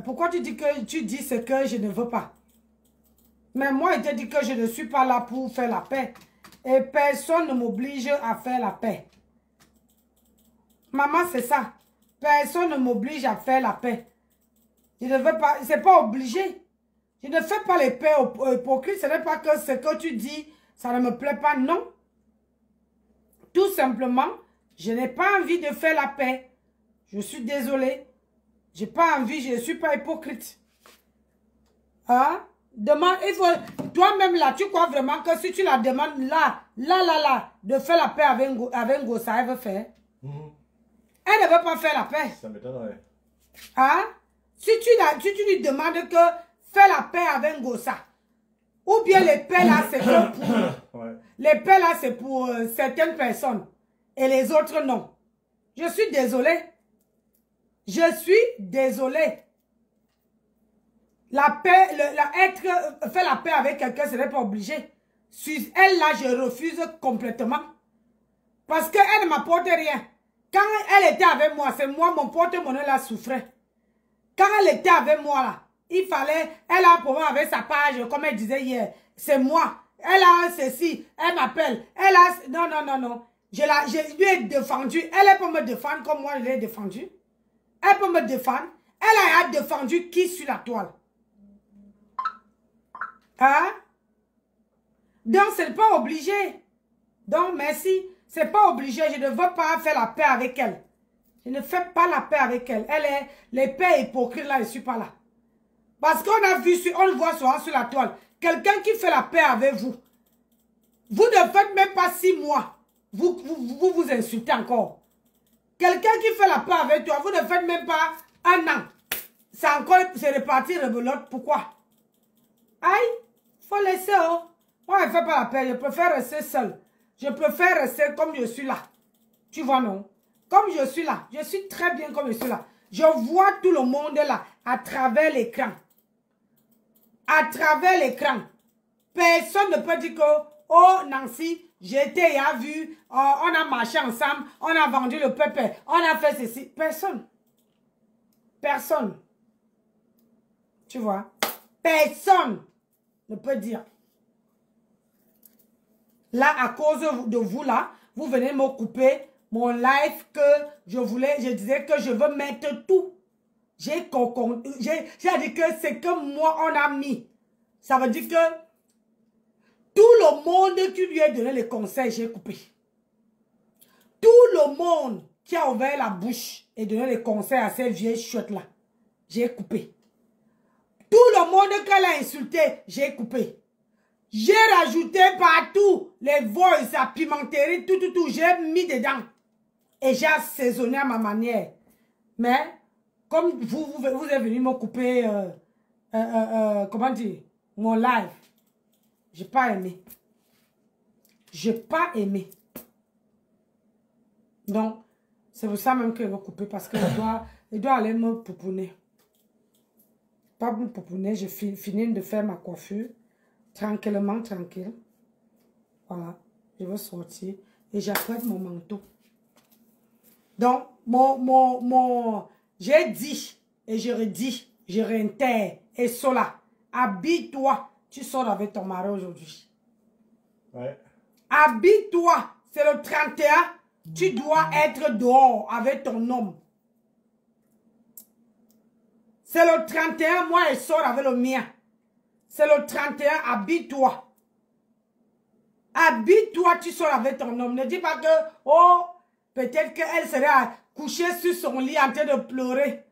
Pourquoi tu dis ce que je ne veux pas? Mais moi, je te dis que je ne suis pas là pour faire la paix. Et personne ne m'oblige à faire la paix. Maman, c'est ça. Personne ne m'oblige à faire la paix. Je ne veux pas, c'est pas obligé. Je ne fais pas les paix hypocrites. Ce n'est pas que ce que tu dis, ça ne me plaît pas, non. Tout simplement, je n'ai pas envie de faire la paix. Je suis désolée. J'ai pas envie, je ne suis pas hypocrite. Hein? Demande, il faut, toi-même là, tu crois vraiment que si tu la demandes là, de faire la paix avec Ngossa, elle veut faire? Elle ne veut pas faire la paix. Ça m'étonnerait. Hein? Si tu lui demandes que fais la paix avec Ngossa, Ou bien les paix là, c'est que pour... Ouais. Les paix là, c'est pour certaines personnes. Et les autres, non. Je suis désolée. Je suis désolée. La paix, faire la paix avec quelqu'un, ce n'est pas obligé. Elle là, je refuse complètement. Parce qu'elle ne m'apporte rien. Quand elle était avec moi, c'est moi, mon porte-monnaie là souffrait. Quand elle était avec moi là, il fallait, elle a un problème avec sa page, comme elle disait hier. C'est moi. Elle a ceci, elle m'appelle. Elle a, non, non, non, non. Je lui ai défendu. Elle peut me défendre comme moi je l'ai défendu. Elle peut me défendre. Elle a défendu qui sur la toile. Hein? Donc, c'est pas obligé. Donc, merci. C'est pas obligé. Je ne veux pas faire la paix avec elle. Je ne fais pas la paix avec elle. Elle est, les paix hypocrites là, je ne suis pas là. Parce qu'on a vu, on le voit souvent sur la toile. Quelqu'un qui fait la paix avec vous. Vous ne faites même pas 6 mois. Vous insultez encore. Quelqu'un qui fait la paix avec toi, vous ne faites même pas 1 an. C'est encore, c'est reparti rebelote. Pourquoi? Aïe, faut laisser, oh. Moi, je ne fais pas la paix. Je préfère rester seul. Je préfère rester comme je suis là. Tu vois, non? Comme je suis là. Je suis très bien comme je suis là. Je vois tout le monde là, à travers l'écran. À travers l'écran. Personne ne peut dire que, oh Nancy, j'étais et a vu, on a marché ensemble, on a vendu le pépé, on a fait ceci. Personne. Personne. Tu vois? Personne ne peut dire. Là, à cause de vous là, vous venez me couper mon live que je disais que je veux mettre tout. J'ai dit que c'est que moi on a mis. Ça veut dire que tout le monde qui lui a donné les conseils, j'ai coupé. Tout le monde qui a ouvert la bouche et donné les conseils à ces vieilles chouettes là, j'ai coupé. Tout le monde qu'elle a insulté, j'ai coupé. J'ai rajouté partout les voices, la pimenterie, tout, j'ai mis dedans. Et j'ai assaisonné à ma manière. Mais, comme vous êtes venu me couper, comment dire, mon live, j'ai pas aimé. J'ai pas aimé. Donc, c'est pour ça même que je vais couper, parce que je dois aller me pouponner. Pas me pouponner, je finis de faire ma coiffure. Tranquillement, tranquille. Voilà. Je vais sortir et j'apprête mon manteau. Donc, j'ai dit et je redis, je réintègre. Et cela, habille-toi. Tu sors avec ton mari aujourd'hui. Ouais. Habille-toi. C'est le 31. Tu dois être dehors avec ton homme. C'est le 31. Moi, je sors avec le mien. C'est le 31, habille-toi. Habille-toi, tu sors avec ton homme. Ne dis pas que, oh, peut-être qu'elle serait couchée sur son lit en train de pleurer.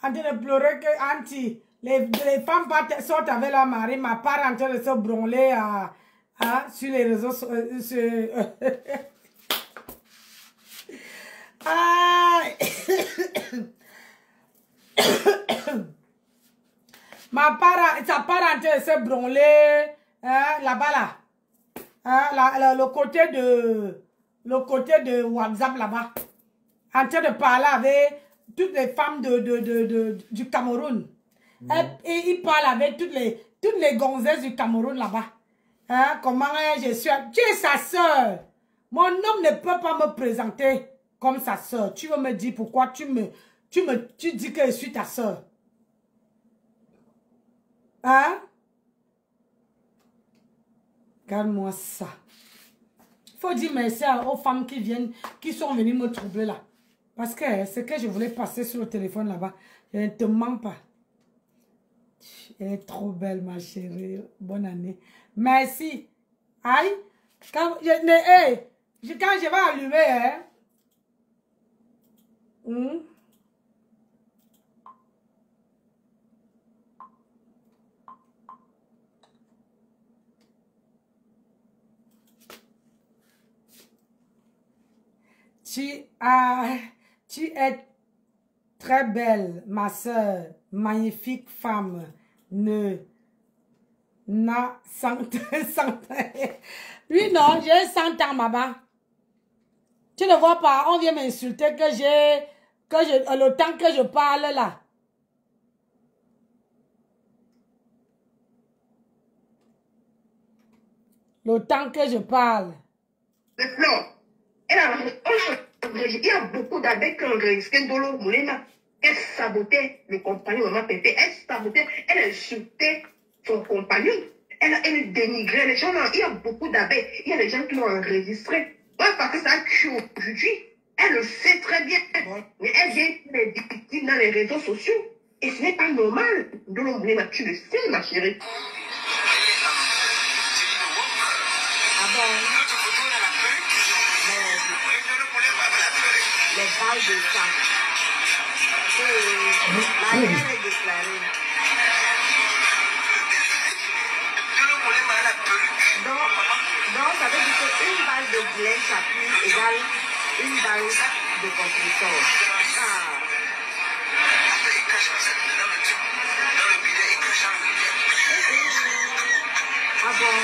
En train de pleurer que, Auntie, les femmes sortent avec leur mari, ma part en train de se branler sur les réseaux sociaux. sa part en train de se branler là-bas là. Le côté de WhatsApp là-bas. En train de parler avec toutes les femmes du Cameroun. Et il parle avec toutes les gonzesses du Cameroun là-bas. Comment je suis. Tu es sa soeur. Mon homme ne peut pas me présenter comme sa soeur. Tu veux me dire pourquoi tu dis que je suis ta soeur. Hein? Regarde-moi ça. Il faut dire merci aux femmes qui sont venues me troubler là. Parce que ce que je voulais passer sur le téléphone là-bas, je ne te mens pas. Elle est trop belle, ma chérie. Bonne année. Merci. Aïe. Quand je vais allumer, hein. Tu es très belle, ma soeur, magnifique femme. Ne Non, 100 Lui, non, j'ai 100 ans, maman. Tu ne vois pas, on vient m'insulter le temps que je parle là. Le temps que je parle. Non. Il y a beaucoup d'abeilles qui ont enregistré Ndolo Moulema. Elle sabotait le compagnon de Maman Pépé. Elle sabotait, elle insultait son compagnon. Elle dénigrait les gens. Il y a beaucoup d'abeilles. Il y a des gens qui l'ont enregistré. Ouais, parce que ça a tué aujourd'hui. Elle le sait très bien. Mais elle vient les victimes dans les réseaux sociaux. Et ce n'est pas normal. Ndolo Moulema, tu le sais, ma chérie. Les balles de sang. La guerre est déclarée. Donc, ça veut dire qu'une balle de Glen Chaplin égale une balle de constructeur. Ah bon?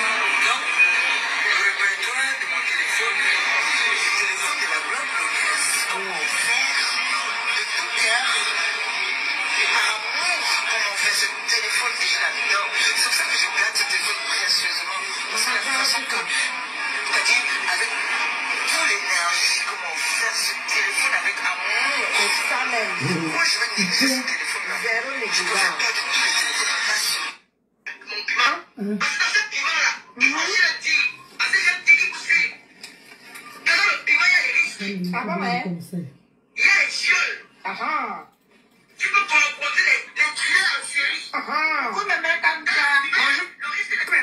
Tu peux proposer les tueurs en série. Vous me mettez comme ça. Le risque de me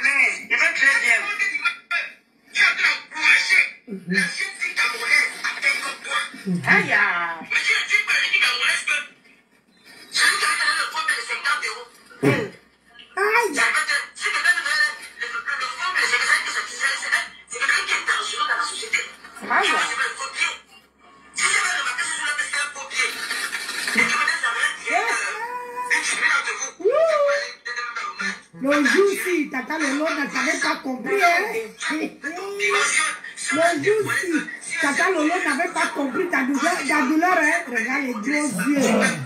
il va très bien. Tu as encouragé la jeune fille camerounaise avec toi. Aïe. Mais tu as dit par la fille camerounaise que celui qui a donné le compte de 50 euros. Aïe. Si quelqu'un te donne le compte de 50 euros, c'est quelqu'un qui est dangereux dans la société. Aïe. Si j'avais remarqué ce jour-là que c'est un papier. Le jour-ci, Tata Lolo n'avait pas compris. Le jour-ci, Tata Lolo n'avait pas compris ta douleur. Hein? Regarde les gros yeux.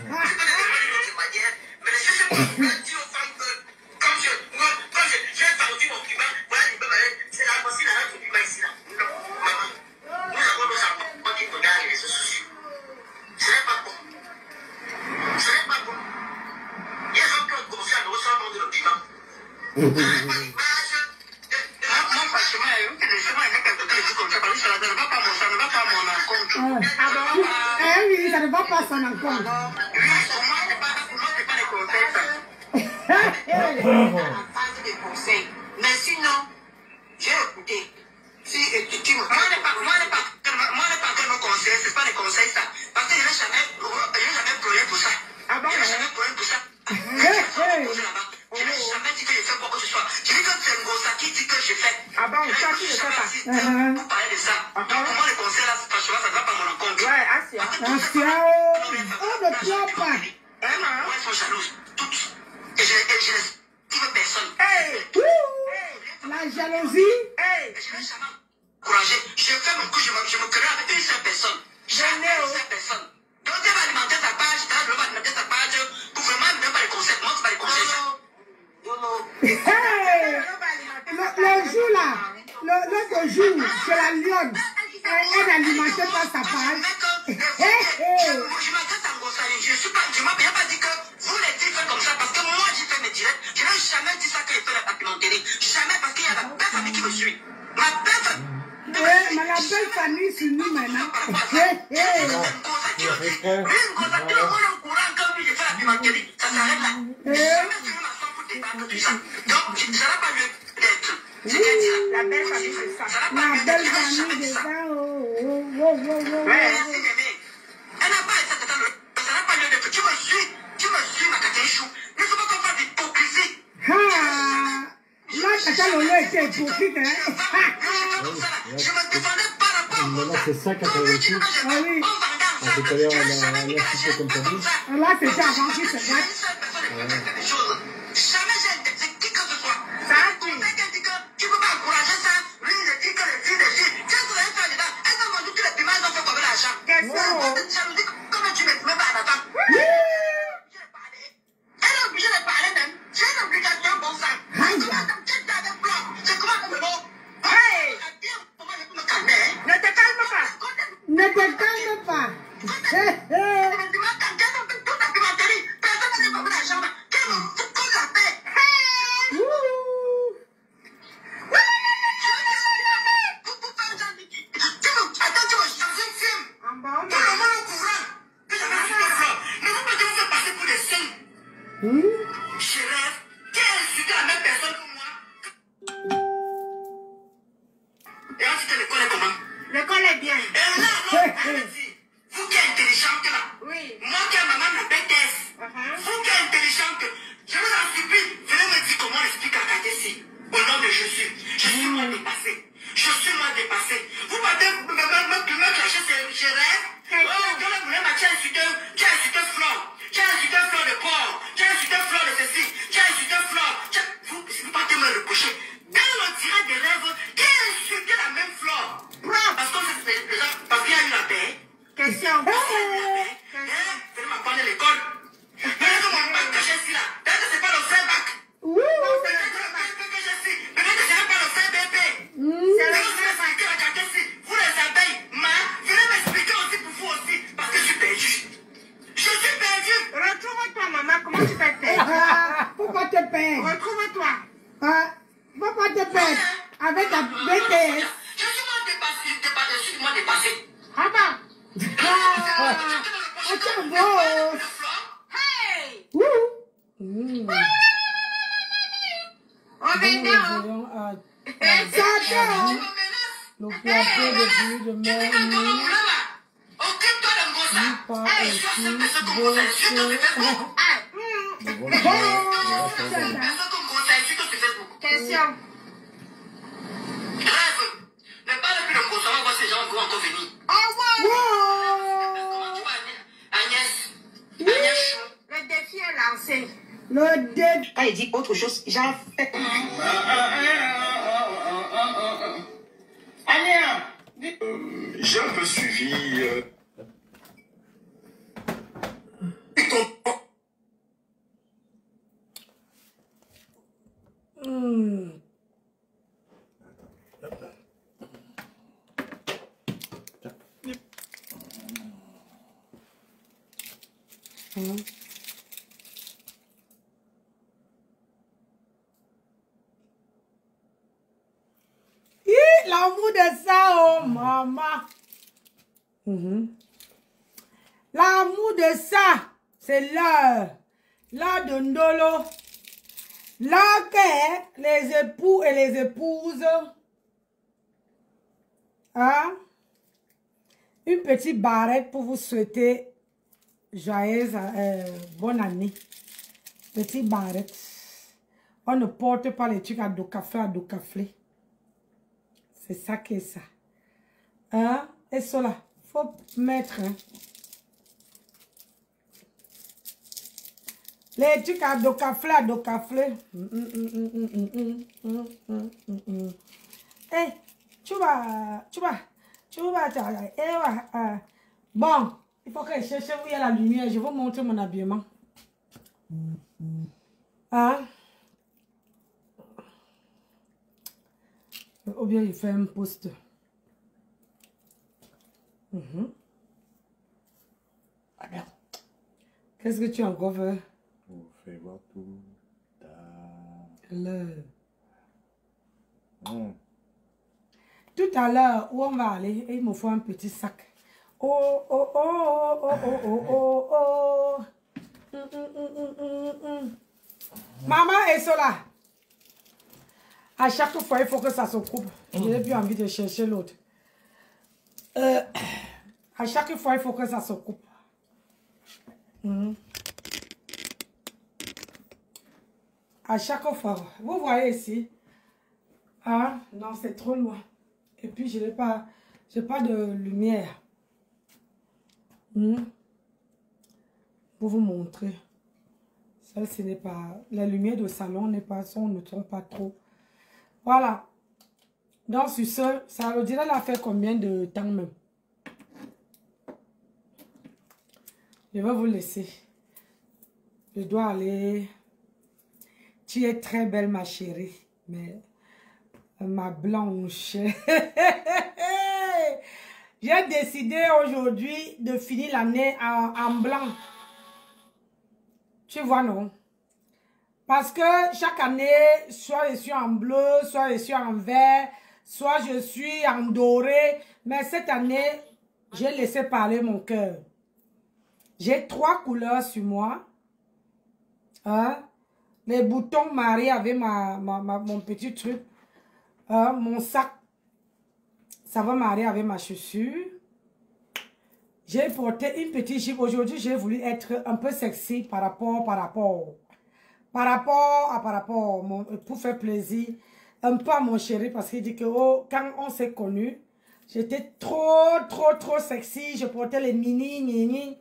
Oui, ça ne va pas s'en encontre. Mais sinon, j'ai écouté. Moi, n'est pas que me conseille, c'est pas des conseils ça. Parce que je n'ai jamais pleuré pour ça. Je n'ai jamais pleuré pour ça. Je n'ai jamais dit que je fais quoi que ce soit. Je dis que c'est Ngosa qui dit que je fais. Ah bon, ça qui ne fait pas. Vous parlez de ça. Donc pour moi, les conseils là, franchement, ça ne va pas mon encontre. Ouais, assez. On ne pleure pas. Elles sont jalouses, toutes. Et je n'estime personne. La jalousie. Je n'ai jamais encouragé. Je fais mon coup, je me crée avec une seule personne. Jamais une seule personne. Donc tu vas alimenter ta page, tu vas alimenter ta page pour vraiment ne pas les conseils. Moi, c'est pas les conseils. Le jour là, l'autre jour, c'est la lionne. Elle n'alimentait pas sa page. Je m'adresse à Ngosa. Je ne m'ai pas dit que vous les dites comme ça parce que moi j'ai fait mes directs. Je n'ai jamais dit ça que j'ai fait la papimenterie. Jamais parce qu'il y a la belle famille qui me suit. Ma belle famille. Mais la belle famille sur nous maintenant. Ça s'arrête là. Donc, ça n'a pas lieu d'être. La belle famille, c'est ça. La belle famille, c'est ça. Elle n'a pas été dans le. Ça n'a pas lieu d'être. Tu me suis, ma catéchou. Ne faut pas qu'on fasse d'hypocrisie. Là, Tata Lolo était hypocrite, hein. Je me défendais par rapport à c'est ça qu'a fait aussi. Ah oui. Tout à l'heure, on a cité comme ça dit. Là, c'était avant qu'il se batte. Jamais j'ai été qui que ce soit. Ça a Je rêve qu'elle insulte la même personne que moi. Et ensuite, l'école est comment? L'école est bien. Et là, vous qui êtes intelligente là. Oui. Moi qui ai maman ma BTS. Vous qui êtes intelligente, je vous en supplie, venez me dire comment on explique à Kadessi. Au nom de Jésus. Je suis moins dépassé. Je suis moins dépassé. Vous partez me clasher, je rêve. Oh, dans la boulette, tu as insulté Flore. Tu as insulté Flore de porc. Tu as insulté Flore de ceci. Tu as insulté Flore. Vous partez me reprocher. Dans le tirage des rêves, qui a insulté la même Flore? Parce qu'il y a eu la paix. Question. Venez m'apprendre l'école. Venez que mon bac caché ici là. Peut-être que c'est pas le vrai bac. Peut-être que je suis. Peut-être que ce n'est pas le vrai bébé. C'est le Vous expliquez la Kadessi. Vous les abeilles. Venez m'expliquer aussi pour vous aussi. Parce que je suis perdu. Je suis perdu. Retrouve-toi, maman. Comment tu t'appelles? Pourquoi te perds? Retrouve-toi. Pourquoi te perds? Avec ta BTS. Je suis moins dépassé. Je suis moins dépassé. Ah bon? Attends, bon. Hey! On vient d'où? Le plateau de plus de mer. Occupe-toi de Ngosa. Pas Hey, aussi je suis beau personne comme Ngosa sur Facebook. Question. Rêve. Ne parle plus de Ngosa, on va voir ces gens vont encore venir. Comment tu vas, Agnès? Agnès Chou. Le défi est lancé. Le dé. Quand il dit autre chose, j'en fais. J'ai un peu suivi. L'amour de ça, oh maman. L'amour de ça, c'est l'heure. L'heure de Ndolo. L'heure que les époux et les épouses. Hein? Une petite barrette pour vous souhaiter joyeuse bonne année. Petite barrette. On ne porte pas les trucs à dos café. C'est ça qui est ça. Hein? Et cela, faut mettre. Hein? Les trucs à dos café. Eh, tu vas. Bon, il faut que je cherche où il y a la lumière. Je vais vous montrer mon habillement. Hein? Ou bien il fait un post. Ah merde. Qu'est-ce que tu as encore fait? Vous faites voir tout. Tout à l'heure, où on va aller, il me faut un petit sac. Maman et cela. À chaque fois, il faut que ça se coupe. Je n'ai plus envie de chercher l'autre. À chaque fois, il faut que ça se coupe. À chaque fois. Vous voyez ici. Ah, non, c'est trop loin. Et puis, je n'ai pas de lumière. Pour vous montrer. Ça, ce n'est pas... La lumière de salon n'est pas... On ne tombe pas trop. Voilà. Donc, sur ce, ça veut dire elle a fait combien de temps même? Je vais vous laisser. Je dois aller. Tu es très belle, ma chérie. Mais ma blanche. J'ai décidé aujourd'hui de finir l'année en blanc. Tu vois, non? Parce que chaque année, soit je suis en bleu, soit je suis en vert, soit je suis en doré. Mais cette année, j'ai laissé parler mon cœur. J'ai 3 couleurs sur moi. Hein? Les boutons mariés avec mon petit truc. Mon sac. Ça va marier avec ma chaussure. J'ai porté une petite jupe. Aujourd'hui, j'ai voulu être un peu sexy par rapport, pour faire plaisir un peu à mon chéri, parce qu'il dit que oh, quand on s'est connus, j'étais trop sexy. Je portais les mini.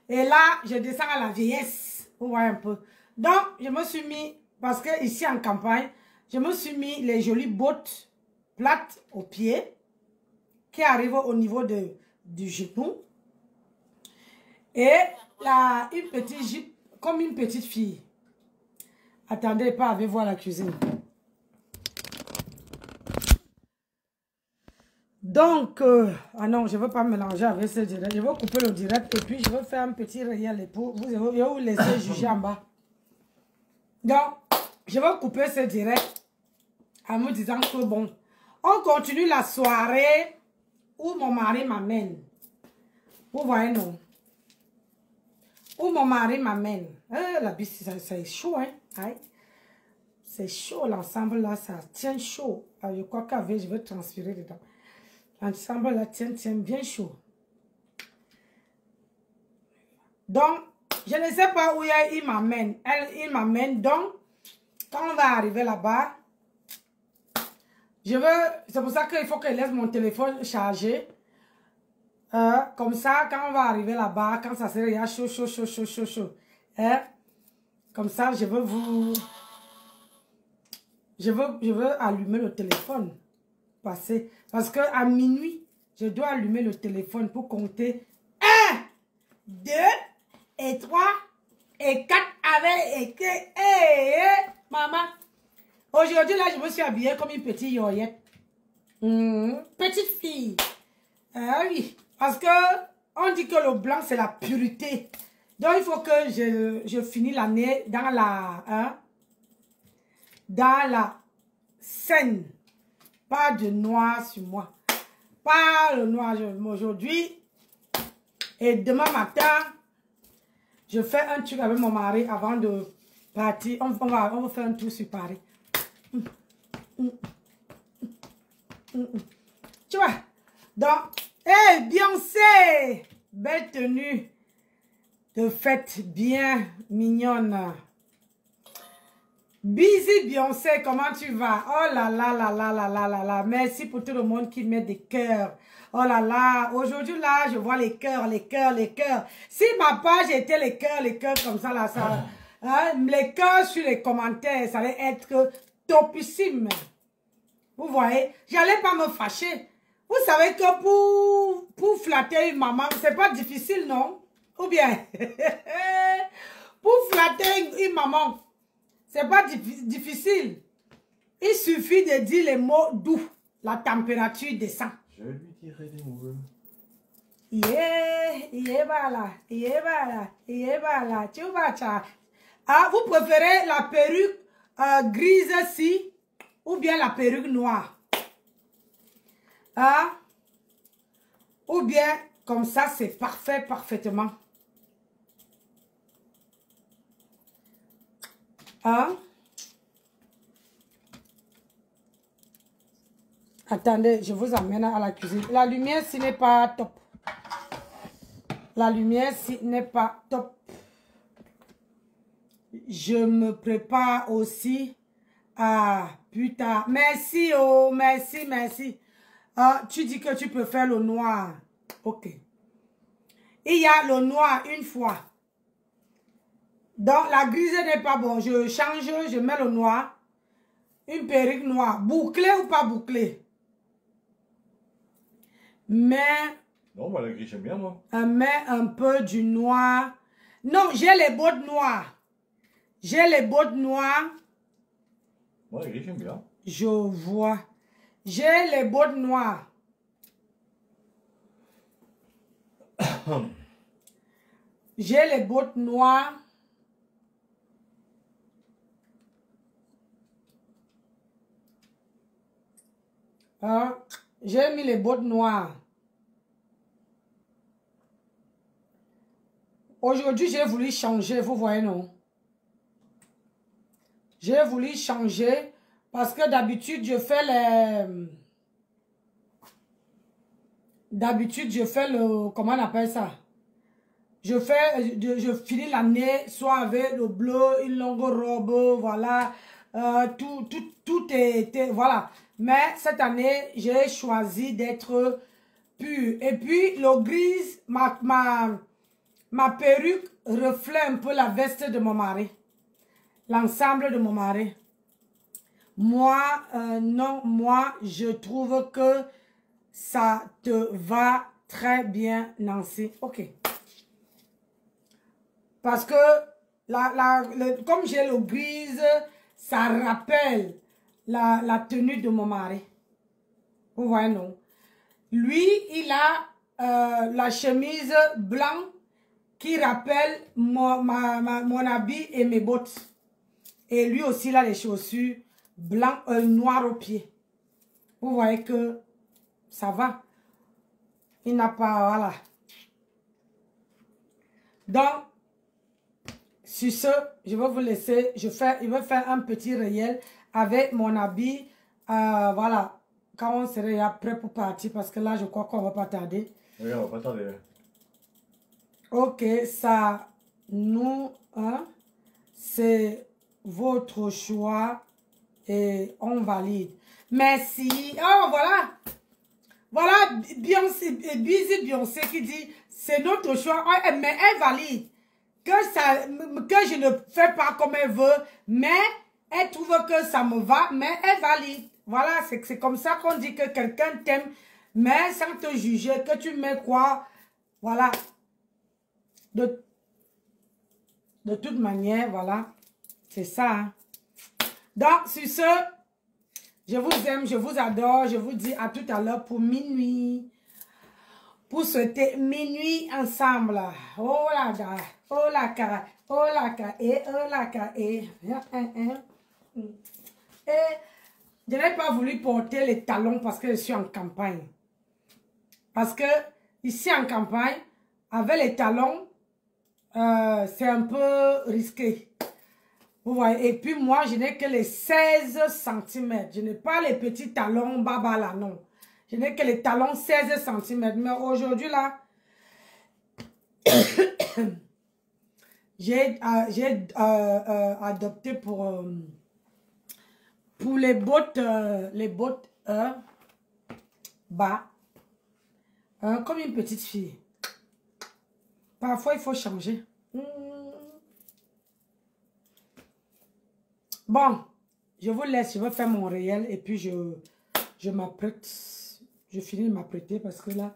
Et là, je descends à la vieillesse. Vous voyez un peu. Donc, je me suis mis, parce que ici en campagne, je me suis mis les jolies bottes plates aux pieds qui arrivent au niveau du genou. Et là, une petite jupe, comme une petite fille. Attendez, pas avec voir la cuisine. Donc, ah non, je ne veux pas mélanger avec ce direct. Je vais couper le direct et puis je vais faire un petit réel pour vous. Je vais vous laisser juger en bas. Donc, je vais couper ce direct en me disant que bon, on continue la soirée où mon mari m'amène. Vous voyez, non? Où mon mari m'amène. La bise, c'est chaud, hein? C'est chaud, l'ensemble là, ça tient chaud. Alors, je crois qu'avec, je vais transpirer dedans. L'ensemble là tient bien chaud. Donc, je ne sais pas où il m'amène. Il m'amène. Donc, quand on va arriver là-bas, c'est pour ça qu'il faut que je laisse mon téléphone chargé. Comme ça, quand on va arriver là-bas, quand ça sera chaud. Comme ça, je veux allumer le téléphone. Parce que à minuit, je dois allumer le téléphone pour compter 1, 2, et 3, et 4 avec maman. Aujourd'hui, là, je me suis habillée comme une petite yoyette. Petite fille. Ah oui. Parce que on dit que le blanc, c'est la pureté. Donc, il faut que je finis l'année dans la scène. Pas de noir sur moi. Pas le noir aujourd'hui. Et demain matin, je fais un truc avec mon mari avant de partir. On va faire un tour sur Paris. Tu vois? Donc, hey, Beyoncé! Belle tenue de fête bien mignonne. Busy Beyoncé, comment tu vas? Oh là là là là là là là là. Merci pour tout le monde qui met des cœurs. Oh là là. Aujourd'hui là, je vois les cœurs. Si ma page était les cœurs comme ça là, ça, les cœurs sur les commentaires, ça allait être topissime. Vous voyez? J'allais pas me fâcher. Vous savez que pour flatter une maman, c'est pas difficile, non? Ou bien? Pour flatter une maman, c'est pas difficile. Il suffit de dire les mots doux. La température descend. Je lui dirai des mots. Ah, vous préférez la perruque grise-ci ou bien la perruque noire? Ah, ou bien comme ça, c'est parfait, parfaitement. Hein? Attendez, je vous amène à la cuisine. La lumière, ce n'est pas top. La lumière, ce n'est pas top. Je me prépare aussi à plus tard. Merci, oh, merci, merci. Ah, tu dis que tu peux faire le noir. Ok. Il y a le noir une fois. Donc, la grise n'est pas bon. Je change, je mets le noir. Une perruque noire. Bouclée ou pas bouclée? Mais... Non, moi, la grise, j'aime bien, moi. Mets un peu du noir. Non, j'ai les bottes noires. J'ai les bottes noires. Moi, la grise, j'aime bien. Je vois. J'ai les bottes noires. J'ai les bottes noires. J'ai mis les bottes noires. Aujourd'hui, j'ai voulu changer, vous voyez, non? J'ai voulu changer parce que d'habitude, je fais les... D'habitude, je fais le... Comment on appelle ça? Je finis l'année soit avec le bleu, une longue robe, voilà. Tout était... Voilà. Mais cette année, j'ai choisi d'être pure. Et puis, le gris, ma perruque reflète un peu la veste de mon mari. L'ensemble de mon mari. Moi, non, moi, je trouve que ça te va très bien, Nancy. Ok. Parce que, comme j'ai le grise, ça rappelle la tenue de mon mari. Vous voyez, non? Lui, il a la chemise blanche qui rappelle mon habit et mes bottes. Et lui aussi, il a les chaussures blanc, noir aux pieds. Vous voyez que ça va. Il n'a pas, voilà. Donc, sur ce, je vais vous laisser. Je vais faire un petit réel avec mon habit. Voilà. Quand on sera prêt pour partir, parce que là, je crois qu'on va pas tarder. Oui, on va pas tarder. Ok, ça, nous, hein, c'est votre choix. Et on valide. Merci. Oh, voilà. Voilà Beyoncé, Beyoncé qui dit, c'est notre choix. Oh, mais elle valide. Que je ne fais pas comme elle veut. Mais elle trouve que ça me va. Mais elle valide. Voilà, c'est comme ça qu'on dit que quelqu'un t'aime. Mais sans te juger, que tu mets quoi. Voilà. De toute manière, voilà. C'est ça, hein. Donc, sur ce, je vous aime, je vous adore. Je vous dis à tout à l'heure pour minuit. Pour souhaiter minuit ensemble. Oh la gare, oh la cara, oh la cara, et oh la cara, et. Et je n'ai pas voulu porter les talons parce que je suis en campagne. Parce que ici en campagne, avec les talons, c'est un peu risqué. Vous voyez, et puis moi, je n'ai que les 16 cm. Je n'ai pas les petits talons baba là, non. Je n'ai que les talons 16 cm. Mais aujourd'hui là, j'ai adopté pour les bottes bas, comme une petite fille. Parfois, il faut changer. Bon, je vous laisse, je vais faire mon réel et puis je m'apprête. Je finis de m'apprêter parce que là,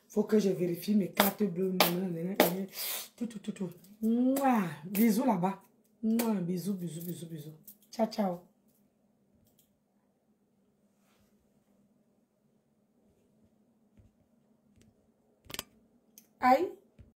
il faut que je vérifie mes cartes bleues. Tout. Mouah, bisous là-bas. Bisous. Ciao, ciao. Aïe.